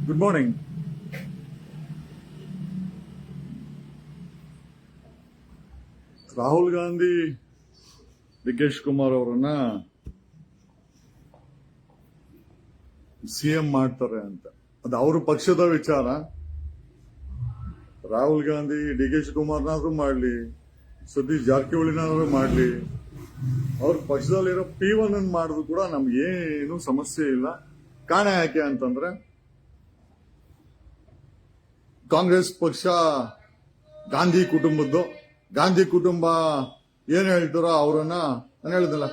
Good morning. Rahul Gandhi DK. Shivakumar ಅವರನ್ನ CM ಮಾಡ್ತಾರೆ ಅಂತ ಅದು ಅವ್ರ ಪಕ್ಷದ ವಿಚಾರ. ರಾಹುಲ್ ಗಾಂಧಿ ಡಿ.ಕೆ. ಶಿವಕುಮಾರ್ನಾದ್ರೂ ಮಾಡ್ಲಿ, ಸತೀಶ್ ಜಾರಕಿಹೊಳಿನಾದ್ರೂ ಮಾಡ್ಲಿ, ಅವ್ರ ಪಕ್ಷದಲ್ಲಿರೋ P1 ಅನ್ನು ಮಾಡಿದ್ರು ಕೂಡ ನಮ್ಗೇನು ಸಮಸ್ಯೆ ಇಲ್ಲ. ಕಾರಣ ಯಾಕೆ ಅಂತಂದ್ರೆ ಕಾಂಗ್ರೆಸ್ ಪಕ್ಷ ಗಾಂಧಿ ಕುಟುಂಬದ್ದು. ಗಾಂಧಿ ಕುಟುಂಬ ಏನ್ ಹೇಳ್ತಾರೋ ಅವರನ್ನ ನಾನು ಹೇಳಿದಲ್ಲ,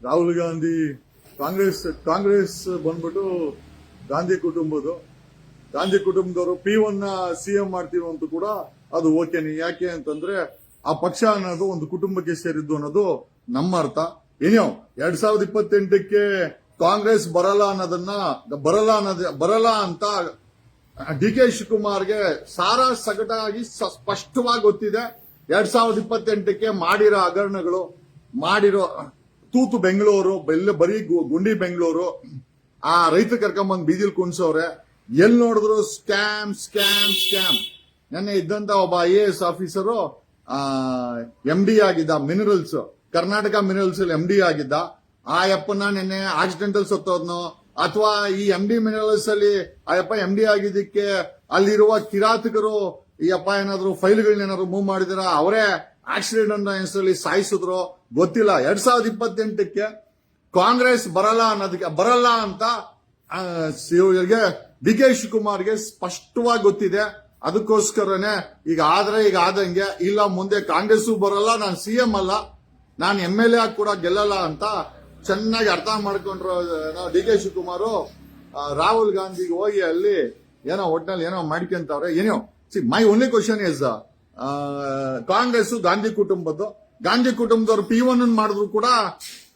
ರಾಹುಲ್ ಗಾಂಧಿ ಕಾಂಗ್ರೆಸ್ ಬಂದ್ಬಿಟ್ಟು ಗಾಂಧಿ ಕುಟುಂಬದವರು P1 ಸಿಎಂ ಮಾಡ್ತೀವಿ ಅಂತ ಕೂಡ ಅದು ಓಕೆನಿ. ಯಾಕೆ ಅಂತಂದ್ರೆ ಆ ಪಕ್ಷ ಅನ್ನೋದು ಒಂದು ಕುಟುಂಬಕ್ಕೆ ಸೇರಿದ್ದು ಅನ್ನೋದು ನಮ್ಮ ಅರ್ಥ. ಏನೋ 2028ಕ್ಕೆ ಕಾಂಗ್ರೆಸ್ ಬರಲ್ಲ ಅಂತ ಡಿ.ಕೆ. ಶಿವಕುಮಾರ್ಗೆ ಸಾರಾ ಸಗಟಾಗಿ ಸ್ಪಷ್ಟವಾಗಿ ಗೊತ್ತಿದೆ. 2028ಕ್ಕೆ ಮಾಡಿರೋ ಹಗರಣಗಳು, ಮಾಡಿರೋ ತೂತು ಬೆಂಗಳೂರು, ಬರೀ ಗುಂಡಿ ಬೆಂಗಳೂರು, ಆ ರೈತ ಕರ್ಕೊಂಬಂದ್ ಬೀದಿಲ್ ಕುಣ್ಸವ್ರೆ. ಎಲ್ಲಿ ನೋಡಿದ್ರು ಸ್ಕ್ಯಾಮ್. ನೆನ್ನೆ ಇದ್ದಂತ ಒಬ್ಬ IAS ಆಫೀಸರು MD ಆಗಿದ್ದ, ಮಿನರಲ್ಸ್, ಕರ್ನಾಟಕ ಮಿನರಲ್ಸ್ MD ಆಗಿದ್ದ. ಆ ಯಪ್ಪನ ನಿನ್ನೆ ಆಕ್ಸಿಡೆಂಟಲ್ ಸತ್ತೋದ್ನೋ ಅಥವಾ ಈ MD ಮಿನರಲ್ಸ್ ಅಲ್ಲಿ ಆ ಯಪ್ಪ MD ಆಗಿದ್ದಕ್ಕೆ ಅಲ್ಲಿರುವ ಕಿರಾತಕರು ಈ ಅಪ್ಪ ಏನಾದ್ರು ಫೈಲ್ಗಳನ್ನೇನಾದ್ರು ಮೂವ್ ಮಾಡಿದಾರ, ಅವರೇ ಆಕ್ಸಿಡೆಂಟ್ ಅನ್ನ ಹೆಸರಲ್ಲಿ ಸಾಯಿಸಿದ್ರು ಗೊತ್ತಿಲ್ಲ. 2028ಕ್ಕೆ ಕಾಂಗ್ರೆಸ್ ಬರಲ್ಲ ಅಂತ ಡಿ.ಕೆ. ಶಿವಕುಮಾರ್ಗೆ ಸ್ಪಷ್ಟವಾಗಿ ಗೊತ್ತಿದೆ. ಅದಕ್ಕೋಸ್ಕರನೇ ಈಗ ಆದಂಗೆ ಇಲ್ಲ, ಮುಂದೆ ಕಾಂಗ್ರೆಸ್ಸು ಬರಲ್ಲ, ನಾನು ಸಿಎಂ ಅಲ್ಲ, ನಾನು MLA ಆಗಿ ಕೂಡ ಗೆಲ್ಲಲ್ಲ ಅಂತ ಚೆನ್ನಾಗಿ ಅರ್ಥ ಮಾಡ್ಕೊಂಡ್ರು ಡಿ.ಕೆ. ಶಿವಕುಮಾರ್. ರಾಹುಲ್ ಗಾಂಧಿಗೆ ಹೋಗಿ ಅಲ್ಲಿ ಏನೋ ಒಟ್ನಲ್ಲಿ ಏನೋ ಮಾಡ್ಕೊಂತವ್ರೆ. ಏನೋ my only question is Congress Gandhi ಕುಟುಂಬದವ್ರು P1 ಮಾಡಿದ್ರು ಕೂಡ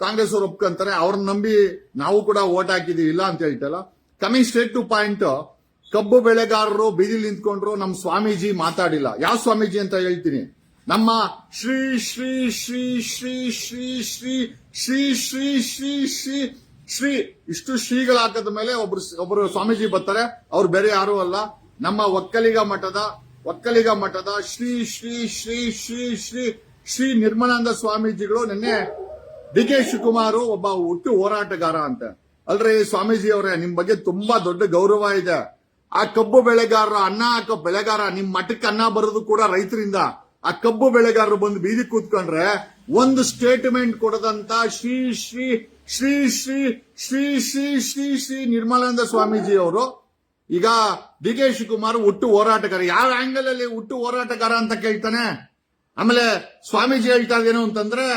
ಕಾಂಗ್ರೆಸ್ ಅವ್ರು ಒಪ್ಕೊಂತಾರೆ. ಅವ್ರನ್ನ ನಂಬಿ ನಾವು ಕೂಡ ಓಟ್ ಹಾಕಿದೀವಿ, ಇಲ್ಲ ಅಂತ ಹೇಳ್ತಲ್ಲ. ಕಮಿಂಗ್ ಸ್ಟ್ರೇಟ್ ಟು ಪಾಯಿಂಟ್, ಕಬ್ಬು ಬೆಳೆಗಾರರು ಬೀದಿಲಿ ನಿಂತ್ಕೊಂಡ್ರು, ನಮ್ಮ ಸ್ವಾಮೀಜಿ ಮಾತಾಡಿಲ್ಲ. ಯಾವ ಸ್ವಾಮೀಜಿ ಅಂತ ಹೇಳ್ತೀನಿ. ನಮ್ಮ ಶ್ರೀ ಶ್ರೀ ಶ್ರೀ ಶ್ರೀ ಶ್ರೀ ಶ್ರೀ ಶ್ರೀ ಶ್ರೀ ಶ್ರೀ ಶ್ರೀ ಶ್ರೀ ಇಷ್ಟು ಶ್ರೀಗಳು ಹಾಕದ ಮೇಲೆ ಒಬ್ರು ಸ್ವಾಮೀಜಿ ಬರ್ತಾರೆ. ಅವ್ರು ಬೇರೆ ಯಾರು ಅಲ್ಲ, ನಮ್ಮ ಒಕ್ಕಲಿಗ ಮಠದ ಶ್ರೀ ಶ್ರೀ ಶ್ರೀ ಶ್ರೀ ಶ್ರೀ ಶ್ರೀ ನಿರ್ಮಲಾನಂದ ಸ್ವಾಮೀಜಿಗಳು ನಿನ್ನೆ ಡಿ.ಕೆ. ಶಿವಕುಮಾರ್ ಒಬ್ಬ ಹುಟ್ಟು ಹೋರಾಟಗಾರ ಅಂತ. ಅಲ್ರಿ ಸ್ವಾಮೀಜಿ ಅವರೇ, ನಿಮ್ ಬಗ್ಗೆ ತುಂಬಾ ದೊಡ್ಡ ಗೌರವ ಇದೆ. ಆ ಕಬ್ಬು ಬೆಳೆಗಾರರ ಅನ್ನ ಹಾಕೋ ಬೆಳೆಗಾರ, ನಿಮ್ ಮಠಕ್ಕೆ ಅನ್ನ ಬರೋದು ಕೂಡ ರೈತರಿಂದ. ಆ ಕಬ್ಬು ಬೆಳೆಗಾರರು ಬಂದು ಬೀದಿ ಕೂತ್ಕೊಂಡ್ರೆ ಒಂದು ಸ್ಟೇಟ್ಮೆಂಟ್ ಕೊಡದಂತ ಶ್ರೀ ಶ್ರೀ ಶ್ರೀ ಶ್ರೀ ಶ್ರೀ ಶ್ರೀ ಶ್ರೀ ಶ್ರೀ ನಿರ್ಮಲಾನಂದ ಸ್ವಾಮೀಜಿ ಅವರು ಈಗ ಡಿ.ಕೆ. ಶಿವಕುಮಾರ್ ಹುಟ್ಟು ಹೋರಾಟಗಾರ. ಯಾವ ಆಂಗಲ್ ಅಲ್ಲಿ ಹುಟ್ಟು ಹೋರಾಟಗಾರ ಅಂತ ಕೇಳ್ತಾನೆ. ಆಮೇಲೆ ಸ್ವಾಮೀಜಿ ಹೇಳ್ತಾ ಇದೇನು ಅಂತಂದ್ರೆ,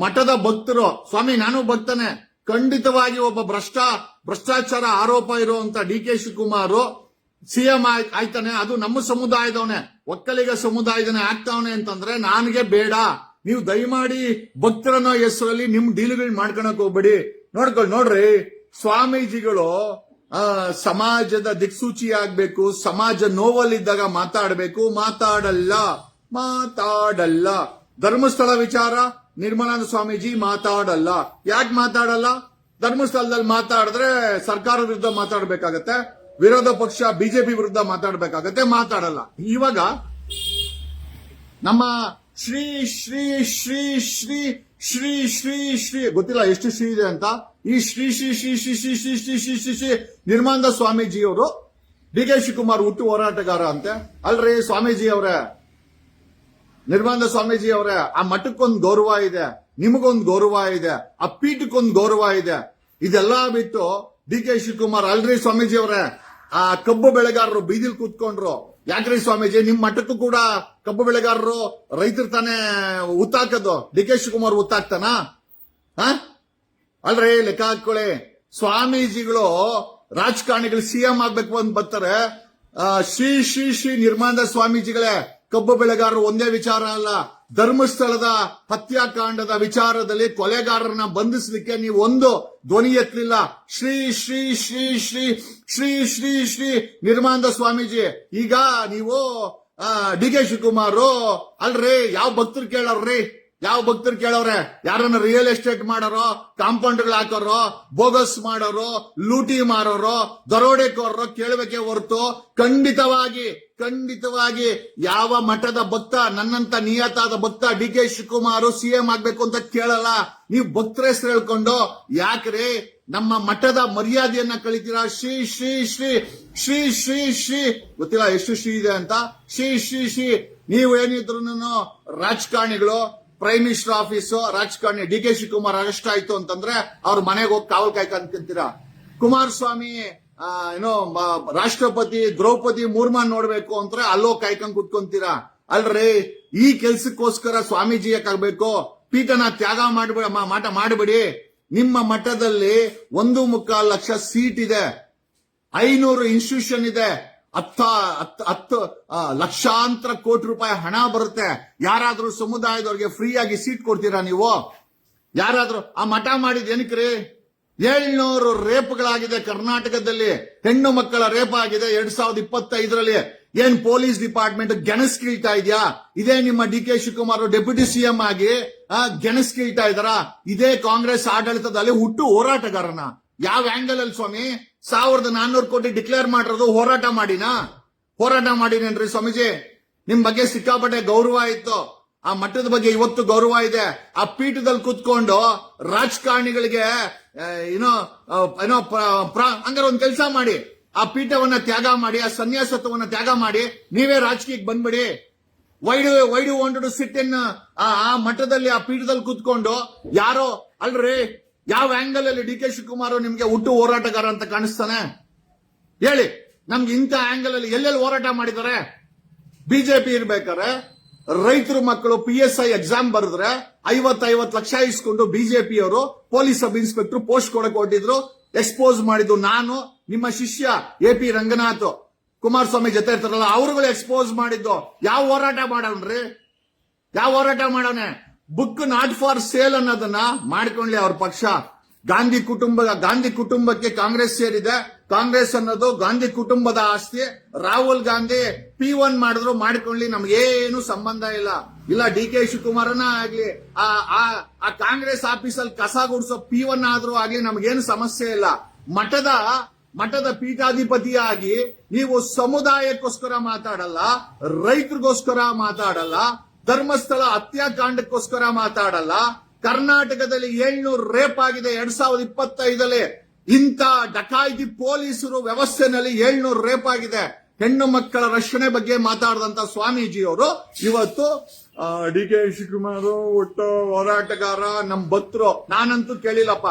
ಮಠದ ಭಕ್ತರು, ಸ್ವಾಮಿ ನಾನು ಭಕ್ತನೇ, ಖಂಡಿತವಾಗಿ ಒಬ್ಬ ಭ್ರಷ್ಟಾಚಾರ ಆರೋಪ ಇರುವಂತ ಡಿ.ಕೆ. ಶಿವಕುಮಾರ್ ಸಿಎಂ ಆಯ್ತಾನೆ, ಅದು ನಮ್ಮ ಸಮುದಾಯದವನೇ, ಒಕ್ಕಲಿಗ ಸಮುದಾಯದನೇ ಆಗ್ತಾವನೆ ಅಂತಂದ್ರೆ ನನಗೆ ಬೇಡ. ನೀವು ದಯಮಾಡಿ ಭಕ್ತರನ್ನೋ ಹೆಸರಲ್ಲಿ ನಿಮ್ ಡೀಲ್ಗಳು ಮಾಡ್ಕೊಳಕ್ ಹೋಗ್ಬೇಡಿ. ನೋಡ್ರಿ ಸ್ವಾಮೀಜಿಗಳು ಸಮಾಜದ ದಿಕ್ಸೂಚಿ ಆಗ್ಬೇಕು, ಸಮಾಜ ನೋವಲ್ಲಿದ್ದಾಗ ಮಾತಾಡಲ್ಲ. ಧರ್ಮಸ್ಥಳ ವಿಚಾರ ನಿರ್ಮಲಾನಂದ ಸ್ವಾಮೀಜಿ ಮಾತಾಡಲ್ಲ. ಯಾಕೆ ಮಾತಾಡಲ್ಲ? ಧರ್ಮಸ್ಥಳದಲ್ಲಿ ಮಾತಾಡಿದ್ರೆ ಸರ್ಕಾರ ವಿರುದ್ಧ ಮಾತಾಡಬೇಕಾಗತ್ತೆ, ವಿರೋಧ ಪಕ್ಷ ಬಿಜೆಪಿ ವಿರುದ್ಧ ಮಾತಾಡಲ್ಲ. ಇವಾಗ ನಮ್ಮ ಶ್ರೀ ಶ್ರೀ ಶ್ರೀ ಶ್ರೀ ಶ್ರೀ ಶ್ರೀ ಶ್ರೀ ಗೊತ್ತಿಲ್ಲ ಎಷ್ಟು ಶ್ರೀ ಇದೆ ಅಂತ, ಈ ಶ್ರೀ ಶ್ರೀ ಶ್ರೀ ಶ್ರೀ ಶ್ರೀ ಶ್ರೀ ಶ್ರೀ ಶ್ರೀ ಶ್ರೀ ಶ್ರೀ ನಿರ್ಮಲಾನಂದ ಸ್ವಾಮೀಜಿಯವರು ಡಿ.ಕೆ. ಶಿವಕುಮಾರ್ ಹುಟ್ಟು ಹೋರಾಟಗಾರ ಅಂತೆ. ಅಲ್ರಿ ಸ್ವಾಮೀಜಿ ಅವರೇ, ನಿರ್ಮಲಾನಂದ ಸ್ವಾಮೀಜಿ ಅವರೇ, ಆ ಮಠಕ್ಕೊಂದು ಗೌರವ ಇದೆ, ನಿಮಗೊಂದು ಗೌರವ ಇದೆ, ಆ ಪೀಠಕ್ಕೊಂದು ಗೌರವ ಇದೆ. ಇದೆಲ್ಲಾ ಬಿಟ್ಟು ಡಿ.ಕೆ. ಶಿವಕುಮಾರ್, ಅಲ್ರಿ ಸ್ವಾಮೀಜಿ ಅವರೇ, ಆ ಕಬ್ಬು ಬೆಳೆಗಾರರು ಬೀದಿಲ್ ಕೂತ್ಕೊಂಡ್ರು. ಯಾಕ್ರಿ ಸ್ವಾಮೀಜಿ, ನಿಮ್ ಮಠಕ್ಕೂ ಕೂಡ ಕಬ್ಬು ಬೆಳೆಗಾರರು ರೈತರು ತಾನೇ ಉತ್ತಾಕದು, ಡಿ.ಕೆ. ಶಿವಕುಮಾರ್ ಉತ್ತಾಕ್ತಾನ? ಅಲ್ರಿ ಲೆಕ್ಕ ಹಾಕೊಳ್ಳಿ. ಸ್ವಾಮೀಜಿಗಳು ರಾಜಕಾರಣಿಗಳು ಸಿಎಂ ಆಗ್ಬೇಕು ಅಂತ ಬರ್ತಾರೆ. ಶ್ರೀ ಶ್ರೀ ಶ್ರೀ ನಿರ್ಮಲಾನಂದ ಸ್ವಾಮೀಜಿಗಳೇ, ಕಬ್ಬು ಬೆಳೆಗಾರರು ಒಂದೇ ವಿಚಾರ ಅಲ್ಲ, ಧರ್ಮಸ್ಥಳದ ಹತ್ಯಾಕಾಂಡದ ವಿಚಾರದಲ್ಲಿ ಕೊಲೆಗಾರರನ್ನ ಬಂಧಿಸಲಿಕ್ಕೆ ನೀವು ಒಂದು ಧ್ವನಿ ಎತ್ತಲಿಲ್ಲ. ಶ್ರೀ ಶ್ರೀ ಶ್ರೀ ಶ್ರೀ ಶ್ರೀ ಶ್ರೀ ಶ್ರೀ ನಿರ್ಮಲಾನಂದ ಸ್ವಾಮೀಜಿ, ಈಗ ನೀವು ಡಿ ಕೆ ಶಿವಕುಮಾರ್ ಅಲ್ರಿ ಯಾವ ಭಕ್ತರು ಕೇಳವ್ರಿ, ಯಾವ ಭಕ್ತರು ಕೇಳವ್ರೆ? ಯಾರನ್ನ ರಿಯಲ್ ಎಸ್ಟೇಟ್ ಮಾಡೋರೋ, ಕಾಂಪೌಂಡ್ಗಳು ಹಾಕೋರೋ, ಬೋಗಸ್ ಮಾಡೋರು, ಲೂಟಿ ಮಾರೋರು, ದರೋಡೆಕೋರರು ಕೇಳಬೇಕೆ ಹೊರತು ಖಂಡಿತವಾಗಿ ಯಾವ ಮಠದ ಭಕ್ತ, ನನ್ನಂತ ನಿಯತಾದ ಭಕ್ತ ಡಿ ಕೆ ಶಿವಕುಮಾರ್ ಸಿಎಂ ಆಗ್ಬೇಕು ಅಂತ ಕೇಳಲ್ಲ. ನೀವು ಭಕ್ತರ ಹೆಸರು ಹೇಳ್ಕೊಂಡು ಯಾಕ್ರಿ ನಮ್ಮ ಮಠದ ಮರ್ಯಾದೆಯನ್ನ ಕಳಿತೀರಾ? ಶ್ರೀ ಶ್ರೀ ಶ್ರೀ ಶ್ರೀ ಶ್ರೀ ಶ್ರೀ ಗೊತ್ತಿಲ್ಲ ಎಷ್ಟು ಶ್ರೀ ಇದೆ ಅಂತ. ಶ್ರೀ ಶ್ರೀ ಶ್ರೀ ನೀವು ಏನಿದ್ರು ರಾಜಕಾರಣಿಗಳು, ಪ್ರೈಮ್ ಮಿನಿಸ್ಟರ್ ಆಫೀಸು, ರಾಜಕಾರಣಿ ಡಿ ಕೆ ಶಿವಕುಮಾರ್ ಅರೆಸ್ಟ್ ಆಯ್ತು ಅಂತಂದ್ರೆ ಅವ್ರ ಮನೆಗೆ ಹೋಗಿ ಕಾವಲ್ ಕಾಯ್ಕೊಂತೀರಾ. ಕುಮಾರಸ್ವಾಮಿ ರಾಷ್ಟ್ರಪತಿ ದ್ರೌಪದಿ ಮುರ್ಮು ನೋಡ್ಬೇಕು ಅಂದ್ರೆ ಅಲ್ಲೋ ಕಾಯ್ಕೊಂಡ್ ಕುತ್ಕೊಂತೀರಾ. ಅಲ್ರಿ ಈ ಕೆಲ್ಸಕ್ಕೋಸ್ಕರ ಸ್ವಾಮೀಜಿ ಯಾಕಾಗ್ಬೇಕು? ಪೀಠನ ತ್ಯಾಗ ಮಾಡಬೇಡಿ. ನಿಮ್ಮ ಮಠದಲ್ಲಿ 1.25 ಲಕ್ಷ ಸೀಟ್ ಇದೆ, 500 ಇನ್ಸ್ಟಿಟ್ಯೂಷನ್ ಇದೆ, 10 ಲಕ್ಷಾಂತರ ಕೋಟಿ ರೂಪಾಯಿ ಹಣ ಬರುತ್ತೆ. ಯಾರಾದ್ರೂ ಸಮುದಾಯದವ್ರಿಗೆ ಫ್ರೀ ಆಗಿ ಸೀಟ್ ಕೊಡ್ತೀರಾ ನೀವು? ಯಾರಾದ್ರೂ ಆ ಮಠ ಮಾಡಿದ್ ಏನಕ್ರಿ? 700 ರೇಪ್ಗಳಾಗಿದೆ ಕರ್ನಾಟಕದಲ್ಲಿ, ಹೆಣ್ಣು ಮಕ್ಕಳ ರೇಪ್ ಆಗಿದೆ 2025ರಲ್ಲಿ. ಏನ್ ಪೊಲೀಸ್ ಡಿಪಾರ್ಟ್ಮೆಂಟ್ ಗೆಣಸ್ಕೀಳ್ತಾ ಇದೆಯಾ? ಇದೇ ನಿಮ್ಮ D K Shivakumar deputy CM ಆಗಿ ಗೆಣಸ್ಕೀಳ್ತಾ ಇದಾರ? ಇದೇ ಕಾಂಗ್ರೆಸ್ ಆಡಳಿತದಲ್ಲಿ ಹುಟ್ಟು ಹೋರಾಟಗಾರನ ಯಾವ ಆಂಗಲ್ ಅಲ್ಲಿ ಸ್ವಾಮಿ? 1400 ಕೋಟಿ ಡಿಕ್ಲೇರ್ ಮಾಡಿರೋದು ಹೋರಾಟ ಮಾಡಿನೇನ್ರಿ ಸ್ವಾಮೀಜಿ? ನಿಮ್ ಬಗ್ಗೆ ಸಿಕ್ಕಾಪಟ್ಟೆ ಗೌರವ ಇತ್ತು, ಆ ಮಠದ ಬಗ್ಗೆ ಇವತ್ತು ಗೌರವ ಇದೆ. ಆ ಪೀಠದಲ್ಲಿ ಕುತ್ಕೊಂಡು ರಾಜಕಾರಣಿಗಳಿಗೆ ಹಂಗಾರೆ ಒಂದ್ ಕೆಲಸ ಮಾಡಿ, ಆ ಪೀಠವನ್ನ ತ್ಯಾಗ ಮಾಡಿ, ಆ ಸನ್ಯಾಸತ್ವವನ್ನ ತ್ಯಾಗ ಮಾಡಿ ನೀವೇ ರಾಜಕೀಯಕ್ಕೆ ಬಂದ್ಬಿಡಿ. Why do want to sit in ಆ ಮಠದಲ್ಲಿ, ಆ ಪೀಠದಲ್ಲಿ ಕುತ್ಕೊಂಡು ಯಾರೋ ಅಲ್ರಿ ಯಾವ ಆಂಗಲ್ ಅಲ್ಲಿ ಡಿ ಕೆ ಶಿವಕುಮಾರ್ ನಿಮ್ಗೆ ಹುಟ್ಟು ಹೋರಾಟಗಾರ ಅಂತ ಕಾಣಿಸ್ತಾನೆ? ಹೇಳಿ ನಮ್ಗೆ ಇಂಥ ಆಂಗಲ್ ಅಲ್ಲಿ ಎಲ್ಲೆಲ್ಲಿ ಹೋರಾಟ ಮಾಡಿದ್ದಾರೆ? ಬಿಜೆಪಿ ಇರ್ಬೇಕಾರೆ ರೈತರ ಮಕ್ಕಳು PSI ಎಕ್ಸಾಮ್ ಬರೆದ್ರೆ 50 ಲಕ್ಷ ಇಸ್ಕೊಂಡು ಬಿಜೆಪಿಯವರು ಪೊಲೀಸ್ ಸಬ್ ಇನ್ಸ್ಪೆಕ್ಟರ್ ಪೋಸ್ಟ್ ಕೊಡಕ್ ಹೊರಟಿದ್ರು. ಎಕ್ಸ್ಪೋಸ್ ಮಾಡಿದ್ದು ನಾನು, ನಿಮ್ಮ ಶಿಷ್ಯ AP ರಂಗನಾಥ್, ಕುಮಾರಸ್ವಾಮಿ ಜೊತೆ ಇರ್ತಾರಲ್ಲ ಅವ್ರುಗಳು ಎಕ್ಸ್ಪೋಸ್ ಮಾಡಿದ್ದು. ಯಾವ ಹೋರಾಟ ಮಾಡೋನೆ? ಬುಕ್ ನಾಟ್ ಫಾರ್ ಸೇಲ್ ಅನ್ನೋದನ್ನ ಮಾಡ್ಕೊಂಡ್ಲಿ ಅವ್ರ ಪಕ್ಷ. ಗಾಂಧಿ ಕುಟುಂಬಕ್ಕೆ ಕಾಂಗ್ರೆಸ್ ಸೇರಿದೆ. ಕಾಂಗ್ರೆಸ್ ಅನ್ನೋದು ಗಾಂಧಿ ಕುಟುಂಬದ ಆಸ್ತಿ. ರಾಹುಲ್ ಗಾಂಧಿ P1 ಮಾಡಿದ್ರು ಮಾಡ್ಕೊಳ್ಳಿ, ನಮ್ಗೇನು ಸಂಬಂಧ ಇಲ್ಲ. ಡಿ ಕೆ ಶಿವಕುಮಾರನ ಆಗ್ಲಿ, ಆ ಕಾಂಗ್ರೆಸ್ ಆಫೀಸಲ್ಲಿ ಕಸ ಗುಡಿಸೋ P1 ಆದ್ರೂ ಆಗ್ಲಿ, ನಮ್ಗೇನು ಸಮಸ್ಯೆ ಇಲ್ಲ. ಮಠದ ಪೀಠಾಧಿಪತಿಯಾಗಿ ನೀವು ಸಮುದಾಯಕ್ಕೋಸ್ಕರ ಮಾತಾಡಲ್ಲ, ರೈತರಿಗೋಸ್ಕರ ಮಾತಾಡಲ್ಲ, ಧರ್ಮಸ್ಥಳ ಹತ್ಯಾಕಾಂಡಕ್ಕೋಸ್ಕರ ಮಾತಾಡಲ್ಲ. ಕರ್ನಾಟಕದಲ್ಲಿ 700 ರೇಪ್ ಆಗಿದೆ 2025ರಲ್ಲಿ. ಇಂಥ ಡಕಾಯಿತಿ ಪೊಲೀಸರು ವ್ಯವಸ್ಥೆನಲ್ಲಿ 700 ರೇಪ್ ಆಗಿದೆ. ಹೆಣ್ಣು ಮಕ್ಕಳ ರಕ್ಷಣೆ ಬಗ್ಗೆ ಮಾತಾಡಿದಂತ ಸ್ವಾಮೀಜಿಯವರು ಇವತ್ತು ಡಿ ಕೆ ಶಿವಕುಮಾರ್ ಒಟ್ಟು ಹೋರಾಟಗಾರ, ನಮ್ ಭಕ್ತರು. ನಾನಂತೂ ಕೇಳಿಲ್ಲಪ್ಪ.